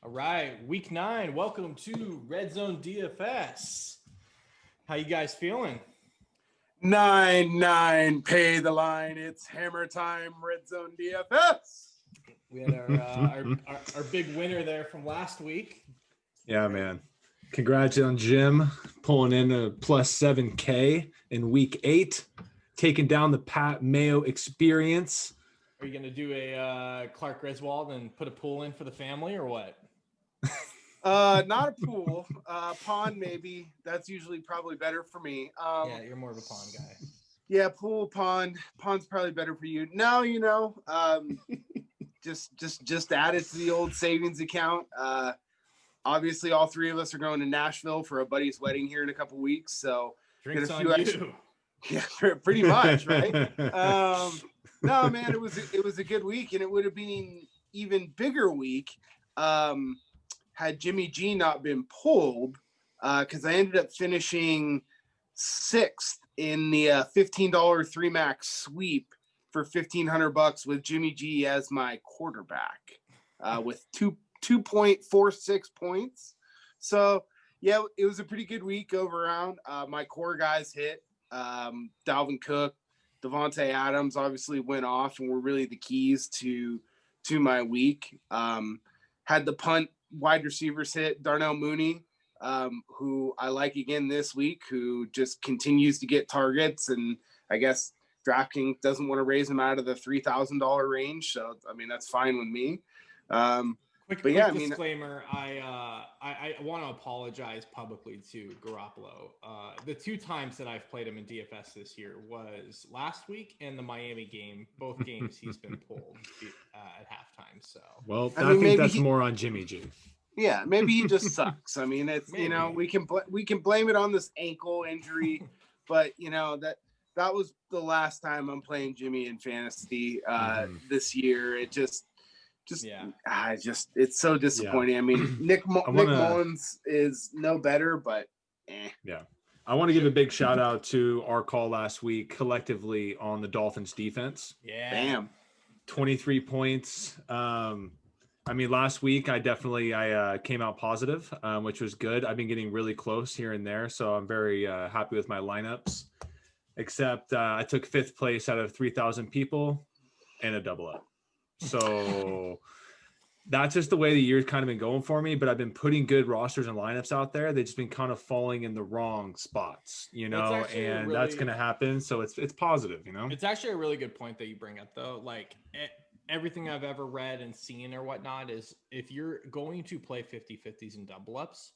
All right, week 9. Welcome to Red Zone DFS. How you guys feeling? 9-9, pay the line. It's hammer time, Red Zone DFS. We had our big winner there from last week. Yeah, man. Congrats on Jim pulling in a plus 7K in week 8, taking down the Pat Mayo experience. Are you going to do a Clark Griswold and put a pool in for the family or what? Not a pool, pond maybe. That's usually probably better for me. Yeah, you're more of a pond guy. Yeah, pool, pond's probably better for you. No, just add it to the old savings account. Obviously, all three of us are going to Nashville for a buddy's wedding here in a couple weeks, so Drinks get a on few you. extra. Yeah, pretty much, right? No, man, it was a good week, and it would have been even bigger week had Jimmy G not been pulled, because I ended up finishing 6th in the $15 three max sweep for $1,500 with Jimmy G as my quarterback, with 2.46 points. So yeah, it was a pretty good week over around. My core guys hit. Dalvin Cook, Devontae Adams obviously went off and were really the keys to my week. Had the punt wide receivers hit. Darnell Mooney, who I like again this week, who just continues to get targets, and I guess DraftKings doesn't want to raise him out of the $3,000 range, so I mean that's fine with me. Quick disclaimer, I want to apologize publicly to Garoppolo. The 2 times that I've played him in DFS this year was last week and the Miami game. Both games he's been pulled at halftime. So, well, I think that's more on Jimmy G. Yeah, maybe he just sucks. I mean, it's maybe. We can blame it on this ankle injury, but that was the last time I'm playing Jimmy in fantasy this year. It just it's so disappointing. Yeah. I mean, Nick Mullins is no better, but yeah. I want to give a big shout out to our call last week collectively on the Dolphins defense. Yeah. Bam. 23 points. I mean, last week I came out positive, which was good. I've been getting really close here and there, so I'm very happy with my lineups. Except I took 5th place out of 3,000 people and a double up. So that's just the way the year's kind of been going for me, but I've been putting good rosters and lineups out there. They've just been kind of falling in the wrong spots, and that's going to happen. So it's positive, It's actually a really good point that you bring up though. Like everything I've ever read and seen or whatnot is if you're going to play 50-50s and double ups,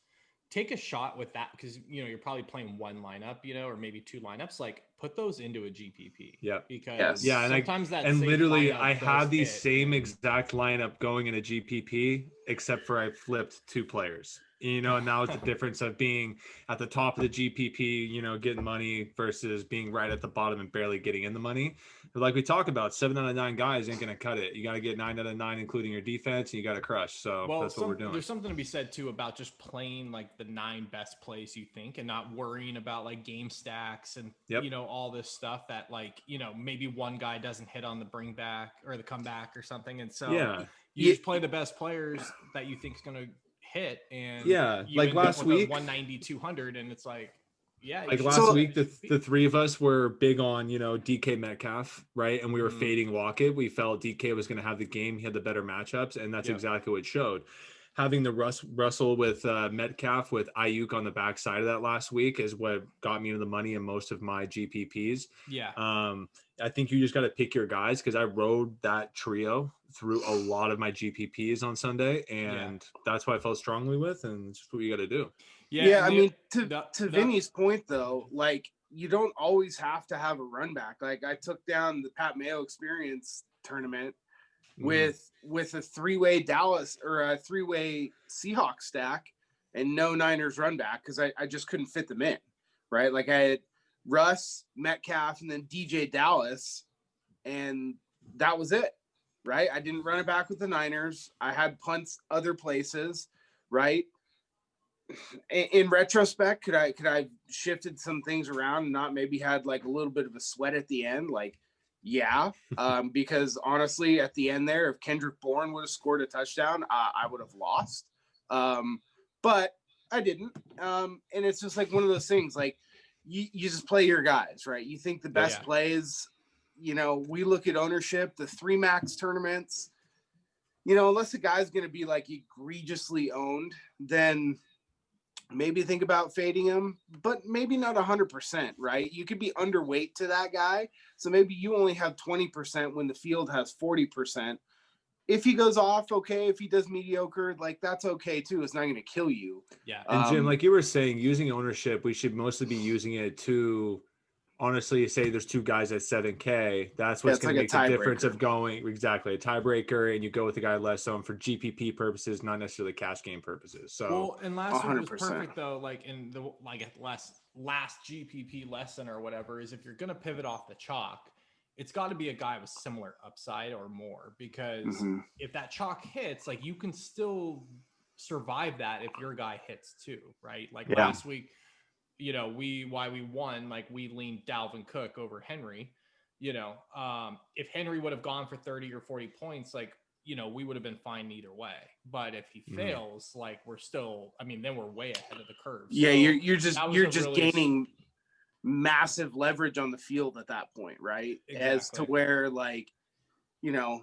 take a shot with that because you're probably playing one lineup, or maybe 2 lineups. Like put those into a GPP. Yeah, because sometimes literally I have the same exact lineup going in a GPP, except for I flipped 2 players. Now it's the difference of being at the top of the GPP, getting money versus being right at the bottom and barely getting in the money. But like we talked about, 7 out of 9 guys ain't going to cut it. You got to get 9 out of 9, including your defense, and you got to crush. So that's what we're doing. There's something to be said too about just playing like the 9 best plays you think and not worrying about like game stacks and, all this stuff that like, maybe one guy doesn't hit on the bring back or the comeback or something. And so you just play the best players that you think is going to hit, and like last week 190 200, and it's like last week the 3 of us were big on DK Metcalf, right? And we were fading Lockett. We felt DK was going to have the game. He had the better matchups, and that's exactly what it showed. Having the Russell with Metcalf with Ayuk on the backside of that last week is what got me into the money in most of my GPPs. I think you just got to pick your guys, because I rode that trio through a lot of my GPPs on Sunday, and that's what I felt strongly with, and it's just what you got to do. I mean, to Vinny's point though, like you don't always have to have a run back. Like I took down the Pat Mayo Experience tournament with a 3-way Dallas or a 3-way Seahawks stack and no Niners run back because I just couldn't fit them in, right? Like I had Russ, Metcalf, and then DJ Dallas, and that was it, right? I didn't run it back with the Niners. I had punts other places, right? In retrospect, could I have shifted some things around and not maybe had like a little bit of a sweat at the end? Like, because honestly, at the end there, if Kendrick Bourne would have scored a touchdown, I would have lost. But I didn't. And it's just like one of those things, like you just play your guys, right? You think the best plays, we look at ownership, the 3 max tournaments, unless a guy's going to be like egregiously owned, then maybe think about fading him, but maybe not 100%, right? You could be underweight to that guy. So maybe you only have 20% when the field has 40%. If he goes off, okay. If he does mediocre, like that's okay too. It's not going to kill you. Yeah. And Jim, like you were saying, using ownership, we should mostly be using it to honestly say there's 2 guys at 7K. That's what's going to make the difference of going exactly a tiebreaker, and you go with the guy less owned for GPP purposes, not necessarily cash game purposes. So, well, and last 100%. Week was perfect though. Like in the last GPP lesson or whatever is if you're going to pivot off the chalk, it's got to be a guy with similar upside or more, because if that chalk hits, like you can still survive that if your guy hits too, right? Like last week. We won, like we leaned Dalvin Cook over Henry, if Henry would have gone for 30 or 40 points, like, we would have been fine either way. But if he fails, like we're still, then we're way ahead of the curve. Yeah. So you're just gaining massive leverage on the field at that point. Right. Exactly. As to where like, we'll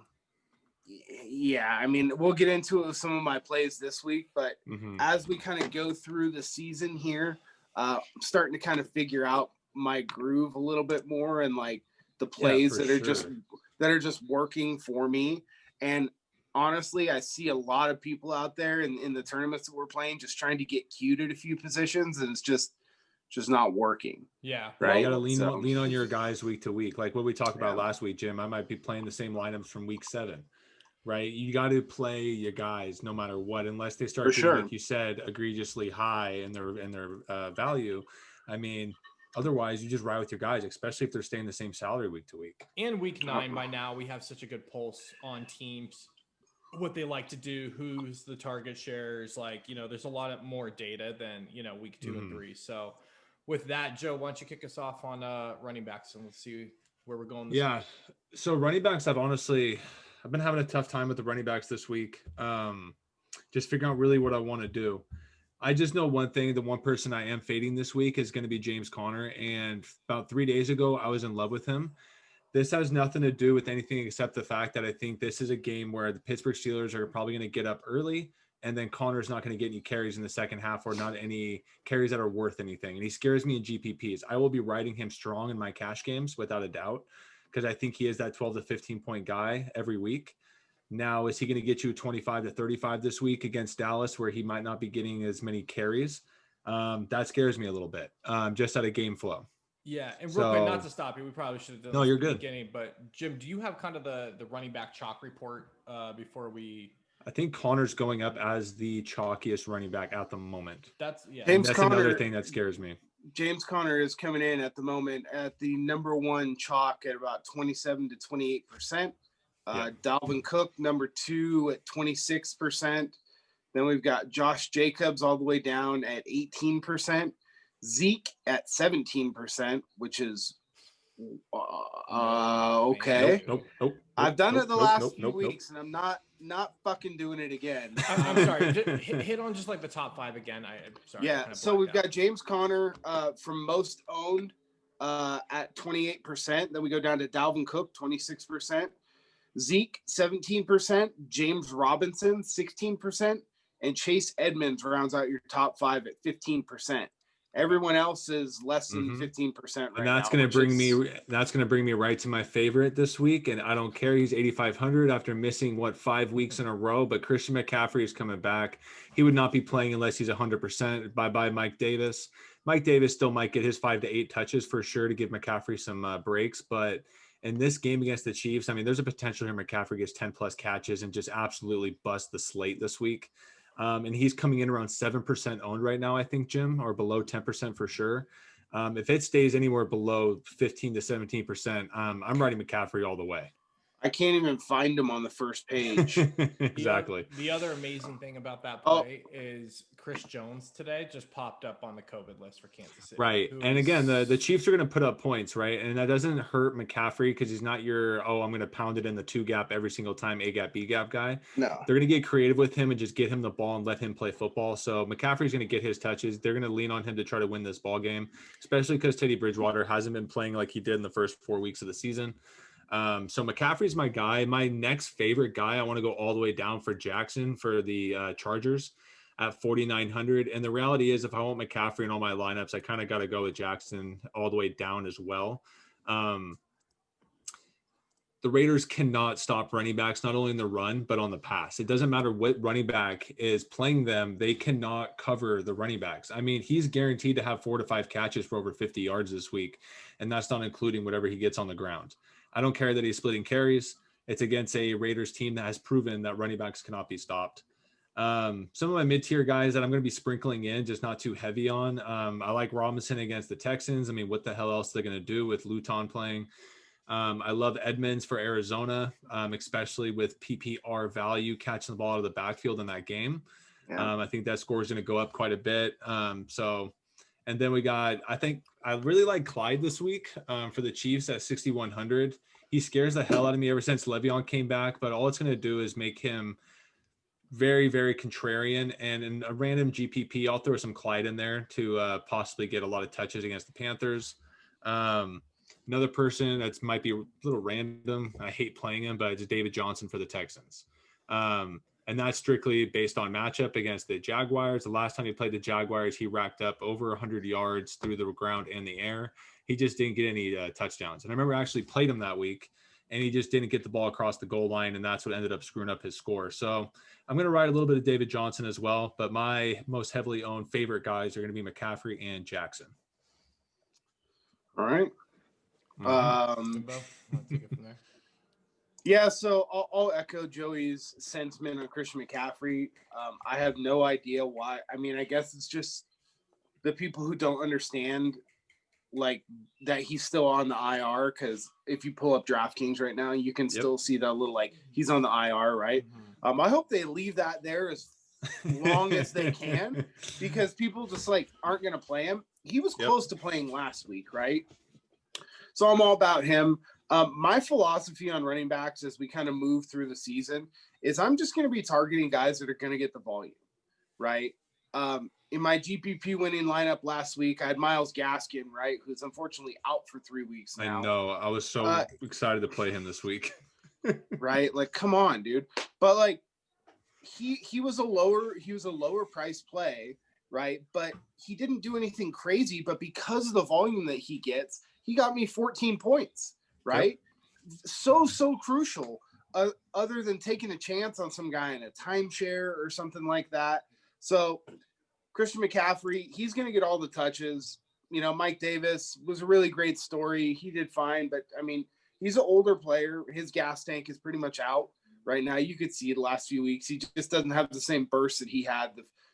get into it with some of my plays this week, but as we kind of go through the season here, I'm starting to kind of figure out my groove a little bit more, and like the plays that are just working for me. And honestly, I see a lot of people out there in the tournaments that we're playing just trying to get queued at a few positions, and it's just not working. Yeah. Right. You got to lean on your guys week to week. Like what we talked about last week, Jim, I might be playing the same lineups from week 7. Right. You got to play your guys no matter what, unless they start getting, like you said, egregiously high in their value. Otherwise you just ride with your guys, especially if they're staying the same salary week to week. And week 9 by now, we have such a good pulse on teams, what they like to do, who's the target shares. Like, there's a lot of more data than, week 2 and 3. So with that, Joe, why don't you kick us off on running backs, and let's see where we're going this week. So running backs, I've been having a tough time with the running backs this week. Just figuring out really what I want to do. I just know one thing. The one person I am fading this week is going to be James Conner. And about 3 days ago, I was in love with him. This has nothing to do with anything except the fact that I think this is a game where the Pittsburgh Steelers are probably going to get up early, and then Connor's not going to get any carries in the second half, or not any carries that are worth anything. And he scares me in GPPs. I will be riding him strong in my cash games without a doubt, because I think he is that 12 to 15 point guy every week. Now, is he going to get you 25 to 35 this week against Dallas, where he might not be getting as many carries? That scares me a little bit, just out of game flow. Yeah, and real quick, not to stop you, we probably should have done this at the beginning, but Jim, do you have kind of the running back chalk report before we... I think Connor's going up as the chalkiest running back at the moment. That's another thing that scares me. James Conner is coming in at the moment at the number 1 chalk at about 27 to 28%. Dalvin Cook, number 2 at 26%. Then we've got Josh Jacobs all the way down at 18%. Zeke at 17%, which is okay. Nope. I've done it the last few weeks, and I'm not fucking doing it again. I'm sorry. Hit on just like the top 5 again. I'm sorry. Yeah. So we've got James Conner from most owned at 28%. Then we go down to Dalvin Cook, 26%. Zeke, 17%. James Robinson, 16%. And Chase Edmonds rounds out your top 5 at 15%. Everyone else is less than 15% right now. And that's going to bring me right to my favorite this week. And I don't care. He's 8,500 after missing 5 weeks in a row, but Christian McCaffrey is coming back. He would not be playing unless he's 100%. Bye Mike Davis. Mike Davis still might get his 5 to 8 touches for sure to give McCaffrey some breaks. But in this game against the Chiefs, there's a potential here McCaffrey gets 10 plus catches and just absolutely bust the slate this week. And he's coming in around 7% owned right now, I think, Jim, or below 10% for sure. If it stays anywhere below 15 to 17%, I'm riding McCaffrey all the way. I can't even find him on the first page. Exactly. The other amazing thing about that play is Chris Jones today just popped up on the COVID list for Kansas City. Right. And again, the Chiefs are going to put up points, right? And that doesn't hurt McCaffrey because he's not your, I'm going to pound it in the 2 gap every single time, A gap, B gap guy. No. They're going to get creative with him and just get him the ball and let him play football. So McCaffrey's going to get his touches. They're going to lean on him to try to win this ball game, especially because Teddy Bridgewater hasn't been playing like he did in the first 4 weeks of the season. So McCaffrey's my guy. My next favorite guy, I want to go all the way down for Jackson for the Chargers at 4,900. And the reality is, if I want McCaffrey in all my lineups, I kind of got to go with Jackson all the way down as well. The Raiders cannot stop running backs, not only in the run, but on the pass. It doesn't matter what running back is playing them. They cannot cover the running backs. I mean, he's guaranteed to have 4 to 5 catches for over 50 yards this week. And that's not including whatever he gets on the ground. I don't care that he's splitting carries. It's against a Raiders team that has proven that running backs cannot be stopped. Some of my mid-tier guys that I'm going to be sprinkling in, just not too heavy on. I like Robinson against the Texans. I mean, what the hell else are they going to do with Luton playing? I love Edmonds for Arizona, especially with PPR value catching the ball out of the backfield in that game. Yeah. I think that score is going to go up quite a bit. And then we got, I really like Clyde this week for the Chiefs at 6,100. He scares the hell out of me ever since Le'Veon came back, but all it's going to do is make him very, very contrarian. And in a random GPP, I'll throw some Clyde in there to possibly get a lot of touches against the Panthers. Another person that might be a little random, I hate playing him, but it's David Johnson for the Texans. And that's strictly based on matchup against the Jaguars. The last time he played the Jaguars, he racked up over 100 yards through the ground and the air. He just didn't get any touchdowns. And I remember I actually played him that week, and he just didn't get the ball across the goal line, and that's what ended up screwing up his score. So I'm going to ride a little bit of David Johnson as well, but my most heavily owned favorite guys are going to be McCaffrey and Jackson. All right. I'll take it from there. Yeah, so I'll echo Joey's sentiment on Christian McCaffrey. I have no idea why. I mean, I guess it's just the people who don't understand, like, that he's still on the IR, because if you pull up DraftKings right now, you can still see that little, like, he's on the IR, right? Mm-hmm. I hope they leave that there as long as they can, because people just, like, aren't going to play him. He was close to playing last week, right? So I'm all about him. My philosophy on running backs as we kind of move through the season is I'm just going to be targeting guys that are going to get the volume, right? In my GPP winning lineup last week, I had Myles Gaskin, right, who's unfortunately out for 3 weeks now. I know. I was so excited to play him this week. Right? Like, come on, dude. But like, he was a lower price play, right? But he didn't do anything crazy. But because of the volume that he gets, he got me 14 points. Right? Yep. So crucial, other than taking a chance on some guy in a timeshare or something like that. So Christian McCaffrey, he's going to get all the touches. You know, Mike Davis was a really great story. He did fine, but I mean, he's an older player. His gas tank is pretty much out right now. You could see the last few weeks. He just doesn't have the same burst that he had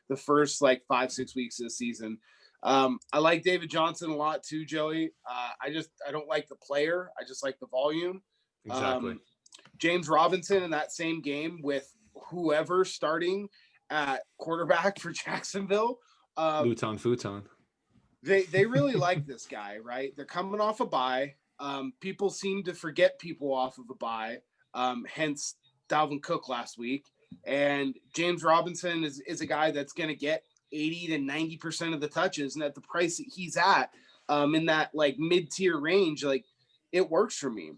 the first like 5-6 weeks of the season. I like David Johnson a lot too, Joey. I don't like the player. I just like the volume. Exactly. James Robinson in that same game with whoever starting at quarterback for Jacksonville. Luton Futon. They really like this guy, right? They're coming off a bye. People seem to forget people off of a bye. Hence Dalvin Cook last week. And James Robinson is a guy that's going to get 80 to 90% of the touches, and at the price that he's at, in that like mid-tier range, like it works for me.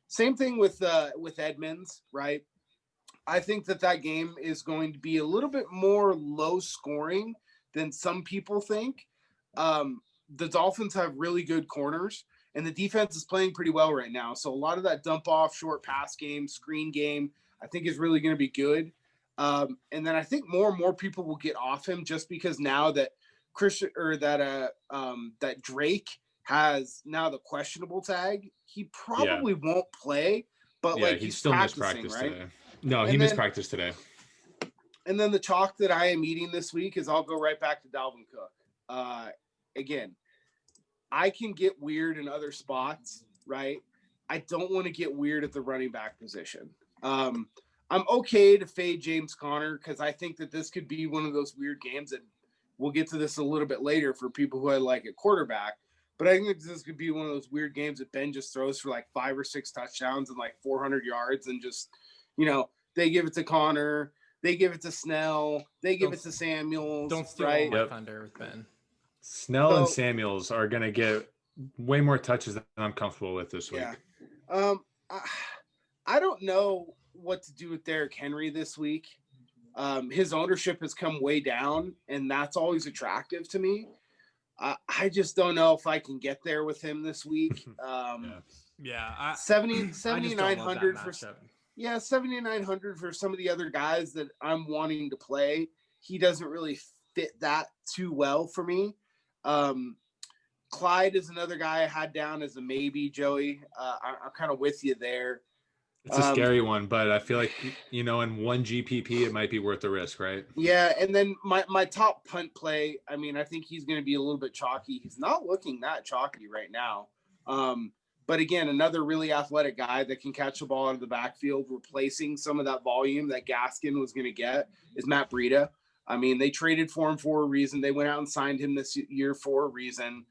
Same thing with Edmonds, right? I think that game is going to be a little bit more low scoring than some people think. The Dolphins have really good corners, and the defense is playing pretty well right now. So a lot of that dump off, short pass game, screen game, I think is really going to be good. And then I think more and more people will get off him just because now that that Drake has now the questionable tag, he probably won't play, but like he's still missed practice right? Today. No, he missed practice today. And then the chalk that I am eating this week is I'll go right back to Dalvin Cook. Again, I can get weird in other spots, right? I don't want to get weird at the running back position. I'm okay to fade James Conner because I think that this could be one of those weird games that we'll get to this a little bit later for people who I like at quarterback. But I think this could be one of those weird games that Ben just throws for like 5 or 6 touchdowns and like 400 yards and just, they give it to Connor, they give it to Snell, they give it to Samuels. Don't steal all my thunder with Ben. Snell and Samuels are going to get way more touches than I'm comfortable with this week. Yeah. I don't know what to do with Derrick Henry this week. His ownership has come way down, and that's always attractive to me. I just don't know if I can get there with him this week. 7,900 for 7,900 for some of the other guys that I'm wanting to play. He doesn't really fit that too well for me. Clyde is another guy I had down as a maybe, Joey. I'm kind of with you there. It's a scary one, but I feel like, in one GPP, it might be worth the risk, right? Yeah, and then my top punt play, I mean, I think he's going to be a little bit chalky. He's not looking that chalky right now. But again, another really athletic guy that can catch the ball out of the backfield, replacing some of that volume that Gaskin was going to get is Matt Breida. I mean, they traded for him for a reason. They went out and signed him this year for a reason.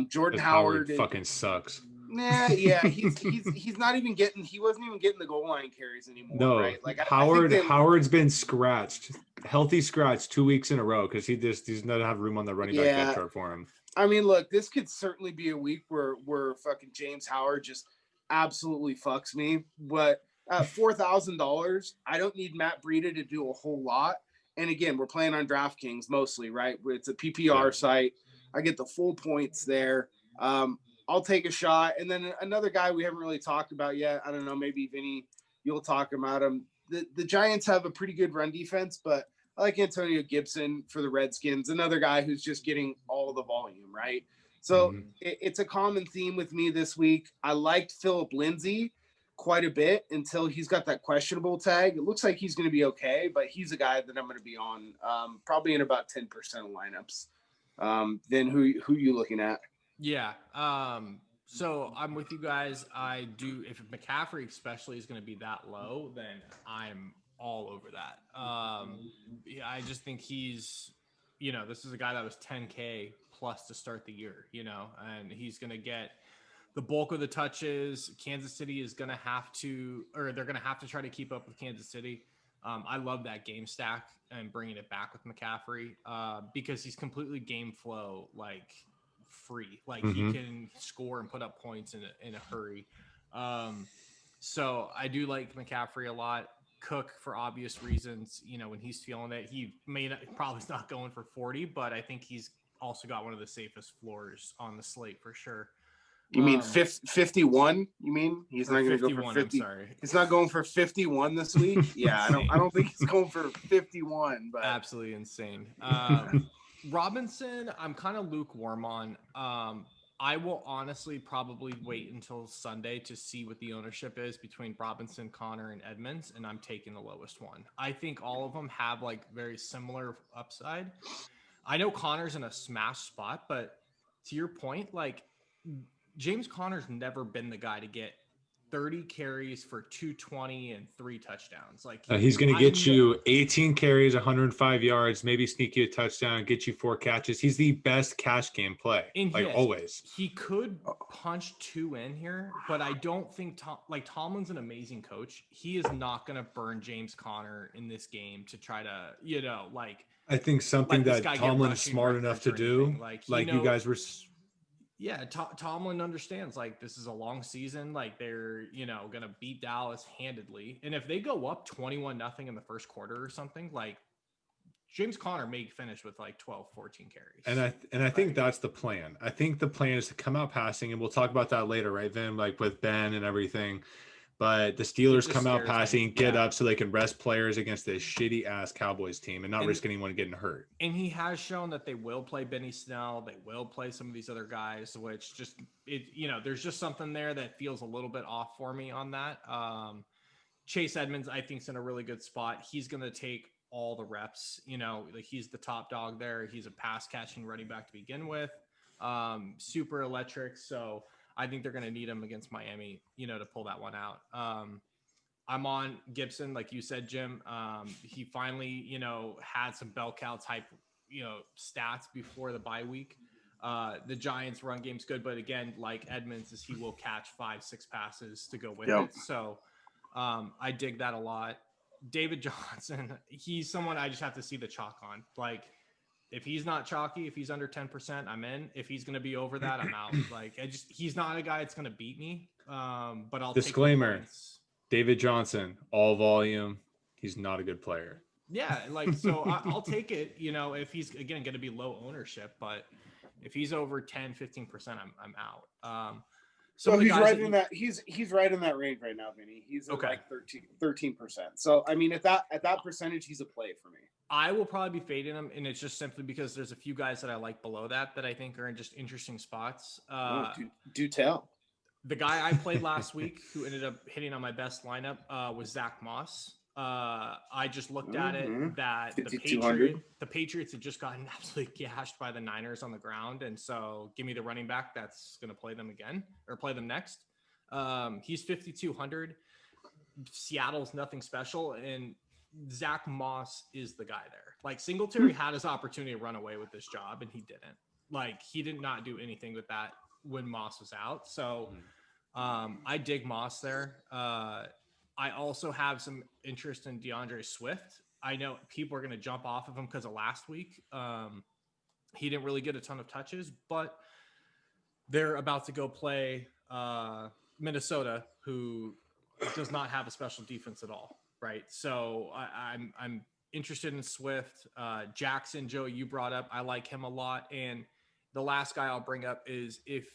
Jordan Howard fucking sucks. Yeah, he's not even getting. He wasn't even getting the goal line carries anymore. No, right? Like Howard's been scratched, healthy scratch 2 weeks in a row because he does not have room on the running back depth chart for him. I mean, look, this could certainly be a week where fucking James Howard just absolutely fucks me. But at $4,000, I don't need Matt Breida to do a whole lot. And again, we're playing on DraftKings mostly, right? It's a PPR site. I get the full points there. I'll take a shot. And then another guy we haven't really talked about yet. I don't know, maybe Vinnie, you'll talk about him. The Giants have a pretty good run defense, but I like Antonio Gibson for the Redskins, another guy who's just getting all the volume, right? So it's a common theme with me this week. I liked Phillip Lindsay quite a bit until he's got that questionable tag. It looks like he's going to be okay, but he's a guy that I'm going to be on probably in about 10% of lineups. Then who you looking at? Yeah. So I'm with you guys. I do. If McCaffrey especially is going to be that low, then I'm all over that. I just think he's, this is a guy that was 10K plus to start the year, and he's going to get the bulk of the touches. Kansas City is going to have to, or they're going to have to try to keep up with Kansas City. I love that game stack and bringing it back with McCaffrey because he's completely game flow, free. He can score and put up points in a hurry. So I do like McCaffrey a lot. Cook, for obvious reasons, when he's feeling it, he probably not going for 40, but I think he's also got one of the safest floors on the slate for sure. You mean 51? You mean he's not going to go for 50? I'm sorry. He's not going for 51 this week. Yeah, I don't think he's going for 51. But absolutely insane. Robinson, I'm kind of lukewarm on. I will honestly probably wait until Sunday to see what the ownership is between Robinson, Connor, and Edmonds, and I'm taking the lowest one. I think all of them have very similar upside. I know Connor's in a smash spot, but to your point, James Conner's never been the guy to get 30 carries for 220 and 3 touchdowns. He's going to get you 18 carries, 105 yards, maybe sneak you a touchdown, get you 4 catches. He's the best cash game play, always. He could punch 2 in here, but I don't think Tomlin's an amazing coach. He is not going to burn James Conner in this game to try to, I think something that Tomlin's smart enough to do, you guys were. Yeah, Tomlin understands this is a long season. They're going to beat Dallas handedly, and if they go up 21-0 in the first quarter or something, James Conner may finish with 12, 14 carries. And I think that's the plan. I think the plan is to come out passing, and we'll talk about that later, right, Vin? With Ben and everything. But the Steelers come out passing, get up so they can rest players against this shitty ass Cowboys team and not risk anyone getting hurt. And he has shown that they will play Benny Snell. They will play some of these other guys, which there's just something there that feels a little bit off for me on that. Chase Edmonds, I think, is in a really good spot. He's going to take all the reps. He's the top dog there. He's a pass catching running back to begin with. Super electric. So I think they're going to need him against Miami, to pull that one out. I'm on Gibson, like you said, Jim. He finally, had some bell cow type, stats before the bye week. The Giants' run game's good, but again, like Edmonds, he will catch 5-6 passes to go with it. So I dig that a lot. David Johnson, he's someone I just have to see the chalk on. Like, if he's not chalky, if he's under 10%, I'm in. If he's going to be over that, I'm out. Like, he's not a guy that's going to beat me. But I'll disclaimer. David Johnson, all volume. He's not a good player. Yeah, like, so I'll take it, if he's, again, going to be low ownership. But if he's over 10, 15%, I'm out. So he's right in that he's right in that range right now, Vinny. He's at like 13%. So I mean, at that percentage, he's a play for me. I will probably be fading him, and it's just simply because there's a few guys that I like below that I think are in just interesting spots. Do tell. The guy I played last week who ended up hitting on my best lineup was Zach Moss. I just looked at it that the Patriots had just gotten absolutely gashed by the Niners on the ground. And so give me the running back that's going to play them again or play them next. He's 5,200. Seattle's nothing special. And Zach Moss is the guy there. Like, Singletary had his opportunity to run away with this job and he didn't. Like, he did not do anything with that when Moss was out. So I dig Moss there. I also have some interest in DeAndre Swift. I know people are going to jump off of him because of last week. He didn't really get a ton of touches, but they're about to go play Minnesota, who does not have a special defense at all, right? So I'm interested in Swift. Jackson, Joe, you brought up. I like him a lot. And the last guy I'll bring up is if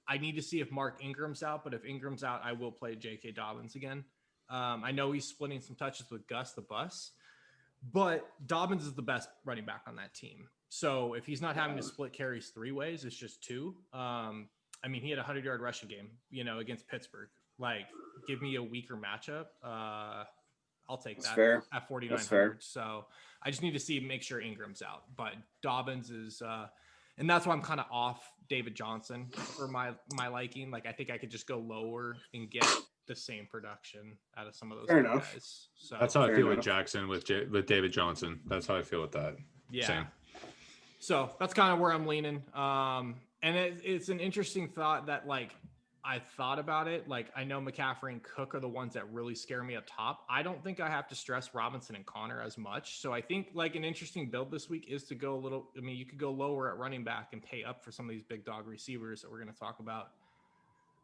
I need to see if Mark Ingram's out, but if Ingram's out, I will play J.K. Dobbins again. I know he's splitting some touches with Gus the Bus, but Dobbins is the best running back on that team. So if he's not having to split carries 3 ways, it's just 2. I mean, he had a 100-yard rushing game, against Pittsburgh. Like, give me a weaker matchup. I'll take that at 4,900. So I just need to make sure Ingram's out. But Dobbins is, and that's why I'm kind of off David Johnson for my liking. Like, I think I could just go lower and get the same production out of some of those guys. So that's how I feel with Jackson, with David Johnson. That's how I feel with that. Yeah. Same. So that's kind of where I'm leaning. And it's an interesting thought that, like, I thought about it. Like, I know McCaffrey and Cook are the ones that really scare me up top. I don't think I have to stress Robinson and Connor as much. So I think, like, an interesting build this week is to go a little, I mean, you could go lower at running back and pay up for some of these big dog receivers that we're going to talk about.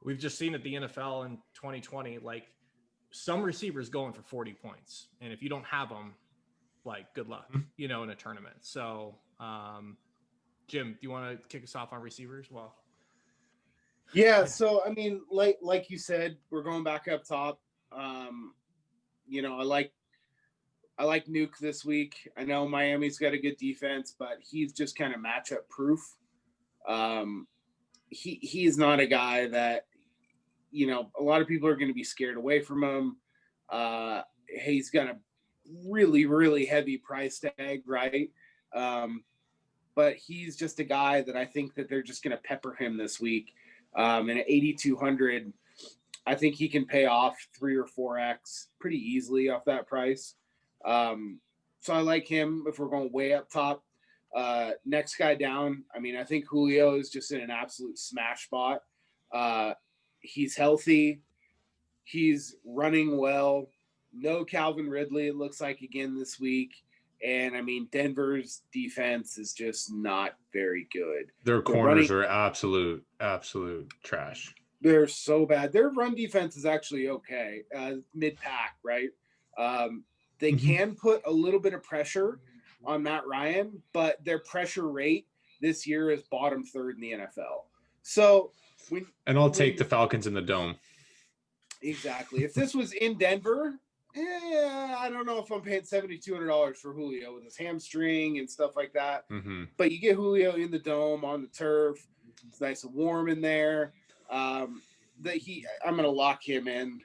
We've just seen at the NFL in 2020, like, some receivers going for 40 points. And if you don't have them, like, good luck, in a tournament. So, Jim, do you want to kick us off on receivers? Well, yeah. So, I mean, like you said, we're going back up top. I like Nuke this week. I know Miami's got a good defense, but he's just kind of matchup proof. He's not a guy that, a lot of people are going to be scared away from him. He's got a really, really heavy price tag, right? But he's just a guy that I think that they're just going to pepper him this week. And at 8,200, I think he can pay off 3 or 4x pretty easily off that price. So I like him if we're going way up top. Next guy down, I mean, I think Julio is just in an absolute smash spot. He's healthy. He's running well. No Calvin Ridley, it looks like, again this week. And, I mean, Denver's defense is just not very good. Their corners are absolute trash. They're so bad. Their run defense is actually okay, mid-pack, right? They can put a little bit of pressure on Matt Ryan, but their pressure rate this year is bottom 3rd in the NFL. So I'll take the Falcons in the dome. Exactly. If this was in Denver, I don't know if I'm paying $7,200 for Julio with his hamstring and stuff like that. But you get Julio in the dome on the turf. It's nice and warm in there. I'm going to lock him in.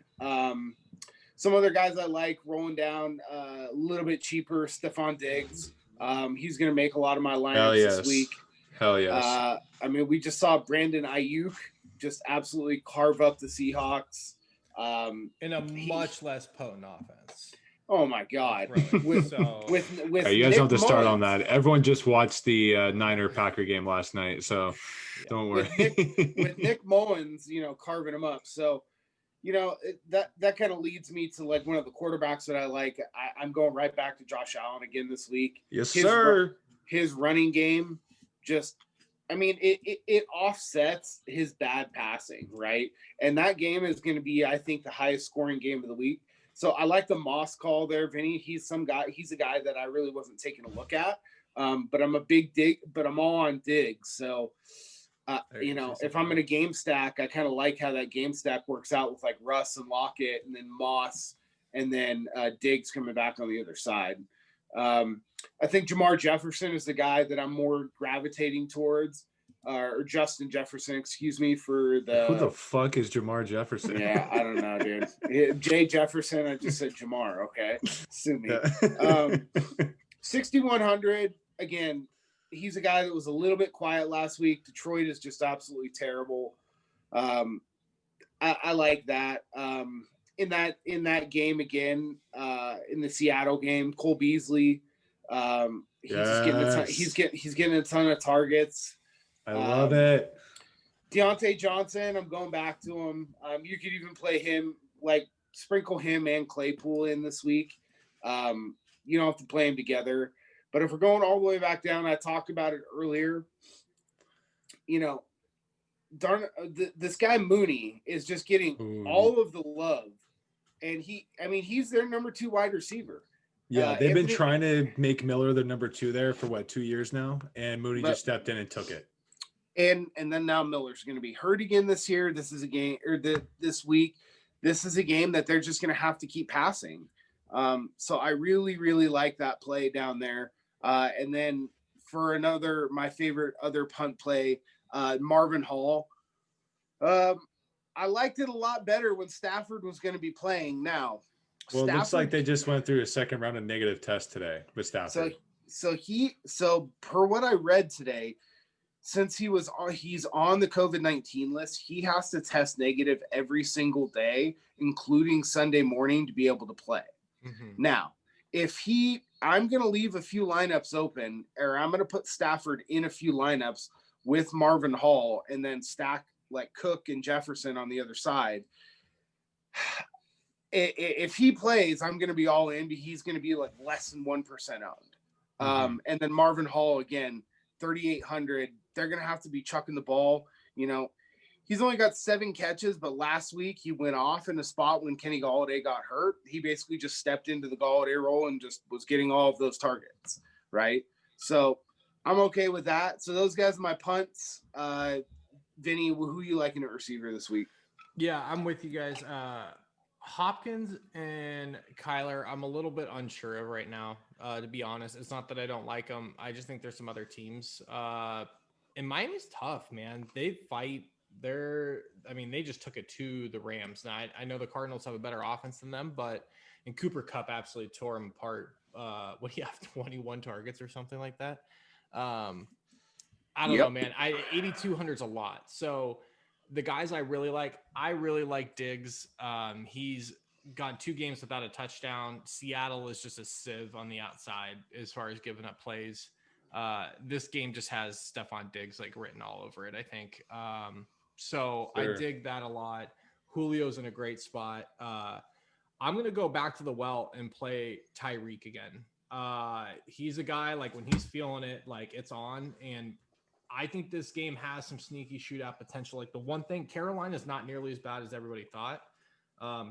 Some other guys I like rolling down a little bit cheaper. Stephon Diggs. He's going to make a lot of my lineups this week. Hell yes. I mean, we just saw Brandon Ayuk just absolutely carve up the Seahawks. In a much less potent offense. Oh my God! With you guys Nick don't have to start on Mullins. that. Everyone just watched the Niner Packer game last night, so don't worry. With Nick Mullins, carving him up. So, that kind of leads me to like one of the quarterbacks that I like. I'm going right back to Josh Allen again this week. Yes, sir. His running game just. I mean, it offsets his bad passing, right? And that game is going to be, I think, the highest scoring game of the week. So I like the Moss call there, Vinny. He's a guy that I really wasn't taking a look at. But I'm I'm all on Diggs. So, if I'm in a game stack, I kind of like how that game stack works out with like Russ and Lockett and then Moss and then Diggs coming back on the other side. I think Jamar Jefferson is the guy that I'm more gravitating towards, or Justin Jefferson, excuse me, for the. Who the fuck is Jamar Jefferson? Yeah, I don't know, dude. Jay Jefferson. I just said Jamar. Okay, sue me. 6,100 again. He's a guy that was a little bit quiet last week. Detroit is just absolutely terrible. I like that. In that game again, in the Seattle game, Cole Beasley. He's getting a ton of targets. I love it. Deontay Johnson, I'm going back to him. You could even play him, like sprinkle him and Claypool in this week. You don't have to play them together. But if we're going all the way back down, I talked about it earlier. This guy Mooney is just getting all of the love, and he's their number 2 wide receiver. Yeah, they've been trying to make Miller their number 2 there for 2 years now, and Mooney just stepped in and took it. And then now Miller's going to be hurt again this year. This is a game, or this week. This is a game that they're just going to have to keep passing. So I really, really like that play down there. And then for my favorite other punt play, Marvin Hall. I liked it a lot better when Stafford was going to be playing. Now, well, it looks like they just went through a second round of negative tests today with Stafford. So per what I read today, since he's on the COVID-19 list, he has to test negative every single day, including Sunday morning, to be able to play. Mm-hmm. Now, I'm going to leave a few lineups open, or I'm going to put Stafford in a few lineups with Marvin Hall and then stack like Cook and Jefferson on the other side. If he plays, I'm going to be all in. He's going to be like less than 1% owned. And then Marvin Hall, again, 3,800. They're going to have to be chucking the ball. He's only got 7 catches, but last week he went off in a spot when Kenny Golladay got hurt. He basically just stepped into the Golladay role and just was getting all of those targets, right? So I'm okay with that. So those guys are my punts. Vinny, who you liking at receiver this week? Yeah, I'm with you guys. Hopkins and Kyler, I'm a little bit unsure of right now, to be honest. It's not that I don't like them. I just think there's some other teams. And Miami's tough, man. They fight. They just took it to the Rams. Now, I know the Cardinals have a better offense than them, and Cooper Kupp absolutely tore them apart. What do you have, 21 targets or something like that? I don't know, man. 8,200 is a lot. So the guys I really like Diggs. He's gone 2 games without a touchdown. Seattle is just a sieve on the outside as far as giving up plays. This game just has Stephon Diggs like written all over it, I think. So sure. I dig that a lot. Julio's in a great spot. I'm going to go back to the well and play Tyreek again. He's a guy, like when he's feeling it, like it's on. And I think this game has some sneaky shootout potential. Like the one thing, Carolina's not nearly as bad as everybody thought.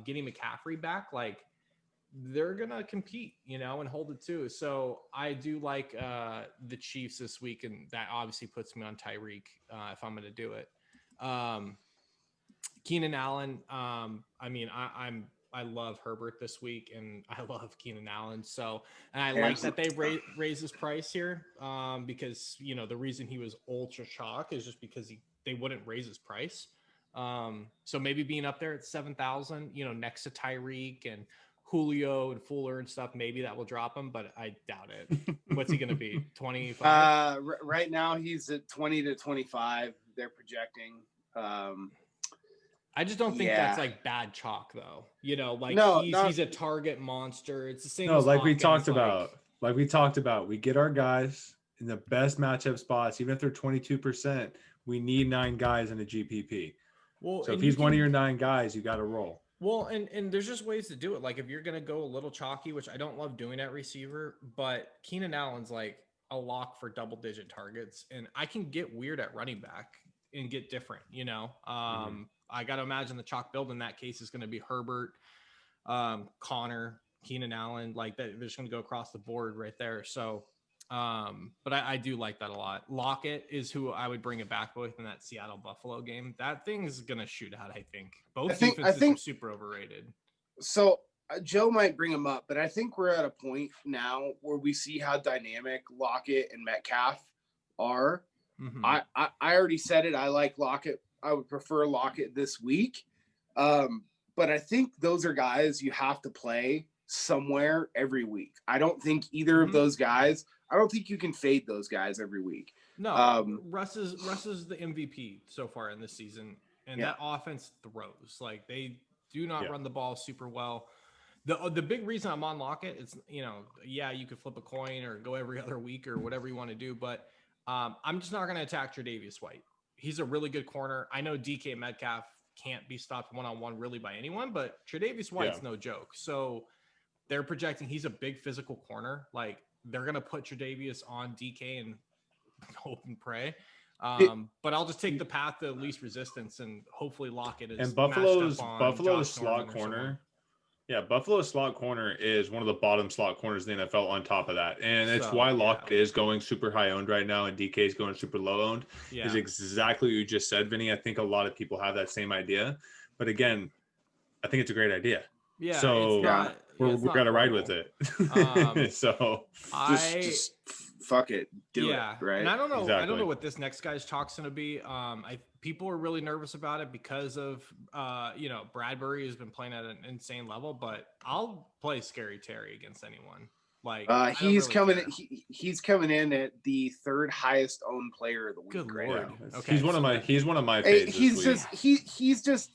Getting McCaffrey back, like they're going to compete, and hold it too. So I do like the Chiefs this week. And that obviously puts me on Tyreek if I'm going to do it. Keenan Allen. I love Herbert this week, and I love Keenan Allen. So, and I like that they raised his price here because, the reason he was ultra shock is just because they wouldn't raise his price. So maybe being up there at 7,000, next to Tyreek and Julio and Fuller and stuff, maybe that will drop him, but I doubt it. What's he going to be? 25? Right now he's at 20 to 25. They're projecting. I just don't think that's like bad chalk though. You know, like no, he's a target monster. It's the same. No, as like we Hawkins, talked about, we get our guys in the best matchup spots, even if they're 22%. We need 9 guys in a GPP. Well, so if he's one of your 9 guys, you got to roll. Well, and there's just ways to do it. Like if you're gonna go a little chalky, which I don't love doing at receiver, but Keenan Allen's like a lock for double-digit targets, and I can get weird at running back and get different. You know, I got to imagine the chalk build in that case is going to be Herbert, Connor, Keenan Allen, like that. They're just going to go across the board right there. So, but I do like that a lot. Lockett is who I would bring it back with in that Seattle Buffalo game. That thing's going to shoot out. I think both defenses are super overrated. So Joe might bring him up, but I think we're at a point now where we see how dynamic Lockett and Metcalf are. Mm-hmm. I already said it. I like Lockett. I would prefer Lockett this week. But I think those are guys you have to play somewhere every week. I don't think either of those guys, I don't think you can fade those guys every week. No, Russ is the MVP so far in this season. And that offense throws. Like they do not run the ball super well. The big reason I'm on Lockett is, you know, you could flip a coin or go every other week or whatever you want to do, but I'm just not going to attack Tre'Davious White. He's a really good corner. I know DK Metcalf can't be stopped one-on-one really by anyone, but Tre'Davious White's no joke. So they're projecting he's a big physical corner. Like they're going to put Tre'Davious on DK and hope and pray. But I'll just take the path to least resistance and hopefully Lockett is. And Buffalo's slot corner. Yeah, Buffalo's slot corner is one of the bottom slot corners in the NFL on top of that. And it's why Lockett is going super high owned right now and DK is going super low owned. Is exactly what you just said, Vinny. I think a lot of people have that same idea. But again, I think it's a great idea. Yeah. So we're going to ride with it. So just fuck it. Do it. Right. And I don't know. Exactly. I don't know what this next guy's talk's going to be. People are really nervous about it because of, Bradbury has been playing at an insane level, but I'll play Scary Terry against anyone. Like he's coming in at the 3rd highest owned player of the week. Good right Lord. now. Okay, he's one of my favorites. He's just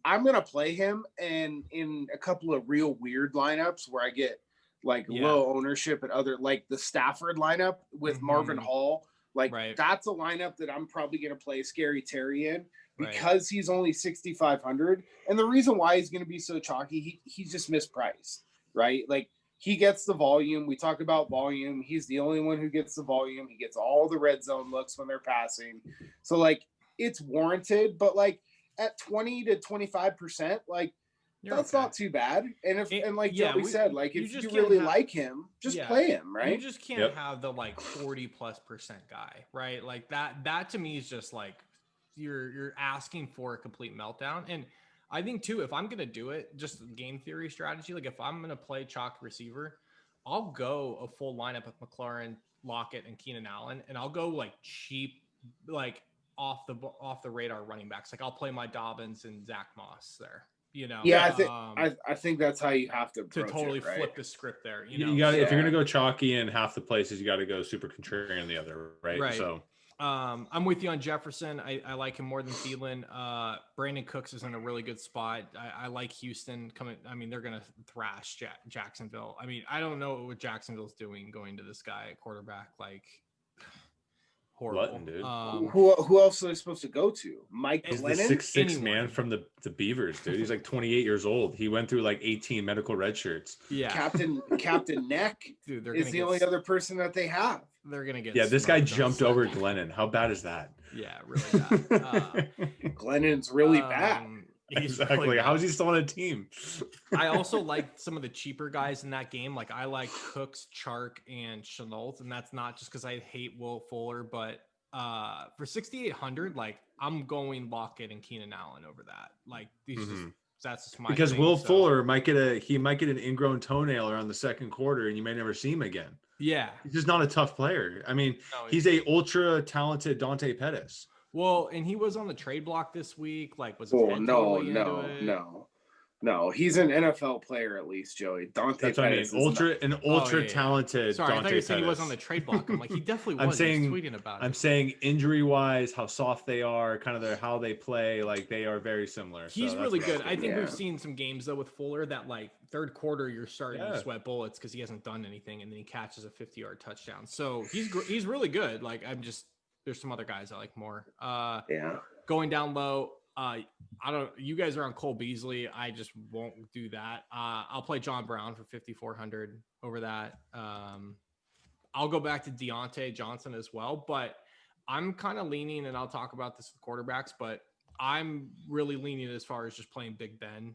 I'm gonna play him and in a couple of real weird lineups where I get low ownership and other, like the Stafford lineup with Marvin Hall. That's a lineup that I'm probably going to play Scary Terry in because he's only 6,500. And the reason why he's going to be so chalky, he's just mispriced, right? Like he gets the volume. We talk about volume. He's the only one who gets the volume. He gets all the red zone looks when they're passing. So it's warranted, but at 20 to 25%, that's not too bad. And like Joey said, if you really like him, just play him, right? You just can't have the 40+% guy, right? Like that to me is just you're asking for a complete meltdown. And I think too, if I'm gonna do it, just game theory strategy, if I'm gonna play chalk receiver, I'll go a full lineup of McLaurin, Lockett, and Keenan Allen, and I'll go cheap, off the radar running backs. I'll play my Dobbins and Zach Moss there. I think that's how you have to totally it, right? flip the script there. You got if you're gonna go chalky in half the places, you got to go super contrarian in the other, right? Right. So I'm with you on Jefferson. I like him more than Thielen. Brandon Cooks is in a really good spot. I like Houston coming. I mean, they're gonna thrash Jacksonville. I mean, I don't know what Jacksonville's doing going to this guy at quarterback. Horrible. Glutton, dude. Who else are they supposed to go to? Mike Glennon? The 6'6" man from the Beavers, dude. He's 28 years old. He went through 18 medical red shirts. Yeah. Captain Neck dude, is the only other person that they have. They're gonna get. Yeah, this guy jumped over Glennon. How bad is that? Yeah, really bad. Glennon's really bad. Exactly. Really how's he still on a team? I also like some of the cheaper guys in that game. I like Cooks, Chark, and Chenault, and that's not just because I hate Will Fuller, but for 6,800, I'm going Lockett and Keenan Allen over that. That's just my because thing, Will Fuller might get an ingrown toenail around the second quarter, and you may never see him again. Yeah, he's just not a tough player. I mean, he's a ultra talented Dante Pettis. Well, and he was on the trade block this week. Was no. No, he's an NFL player at least, Joey. Dante That's what I mean. Pettis ultra talented. Sorry, Dante I thought you said Pettis. he was on the trade block. I'm like, he definitely was. He was tweeting about it. I'm saying injury wise, how soft they are, kind of how they play, like they are very similar. He's really good. I think Yeah. we've seen some games though with Fuller that like third quarter you're starting to sweat bullets because he hasn't done anything, and then he catches a 50-yard touchdown. So he's really good. Like there's some other guys I like more. Going down low. You guys are on Cole Beasley. I just won't do that. I'll play John Brown for 5,400 over that. I'll go back to Deontay Johnson as well, but I'm kind of leaning, and I'll talk about this with quarterbacks, but I'm really leaning as far as just playing Big Ben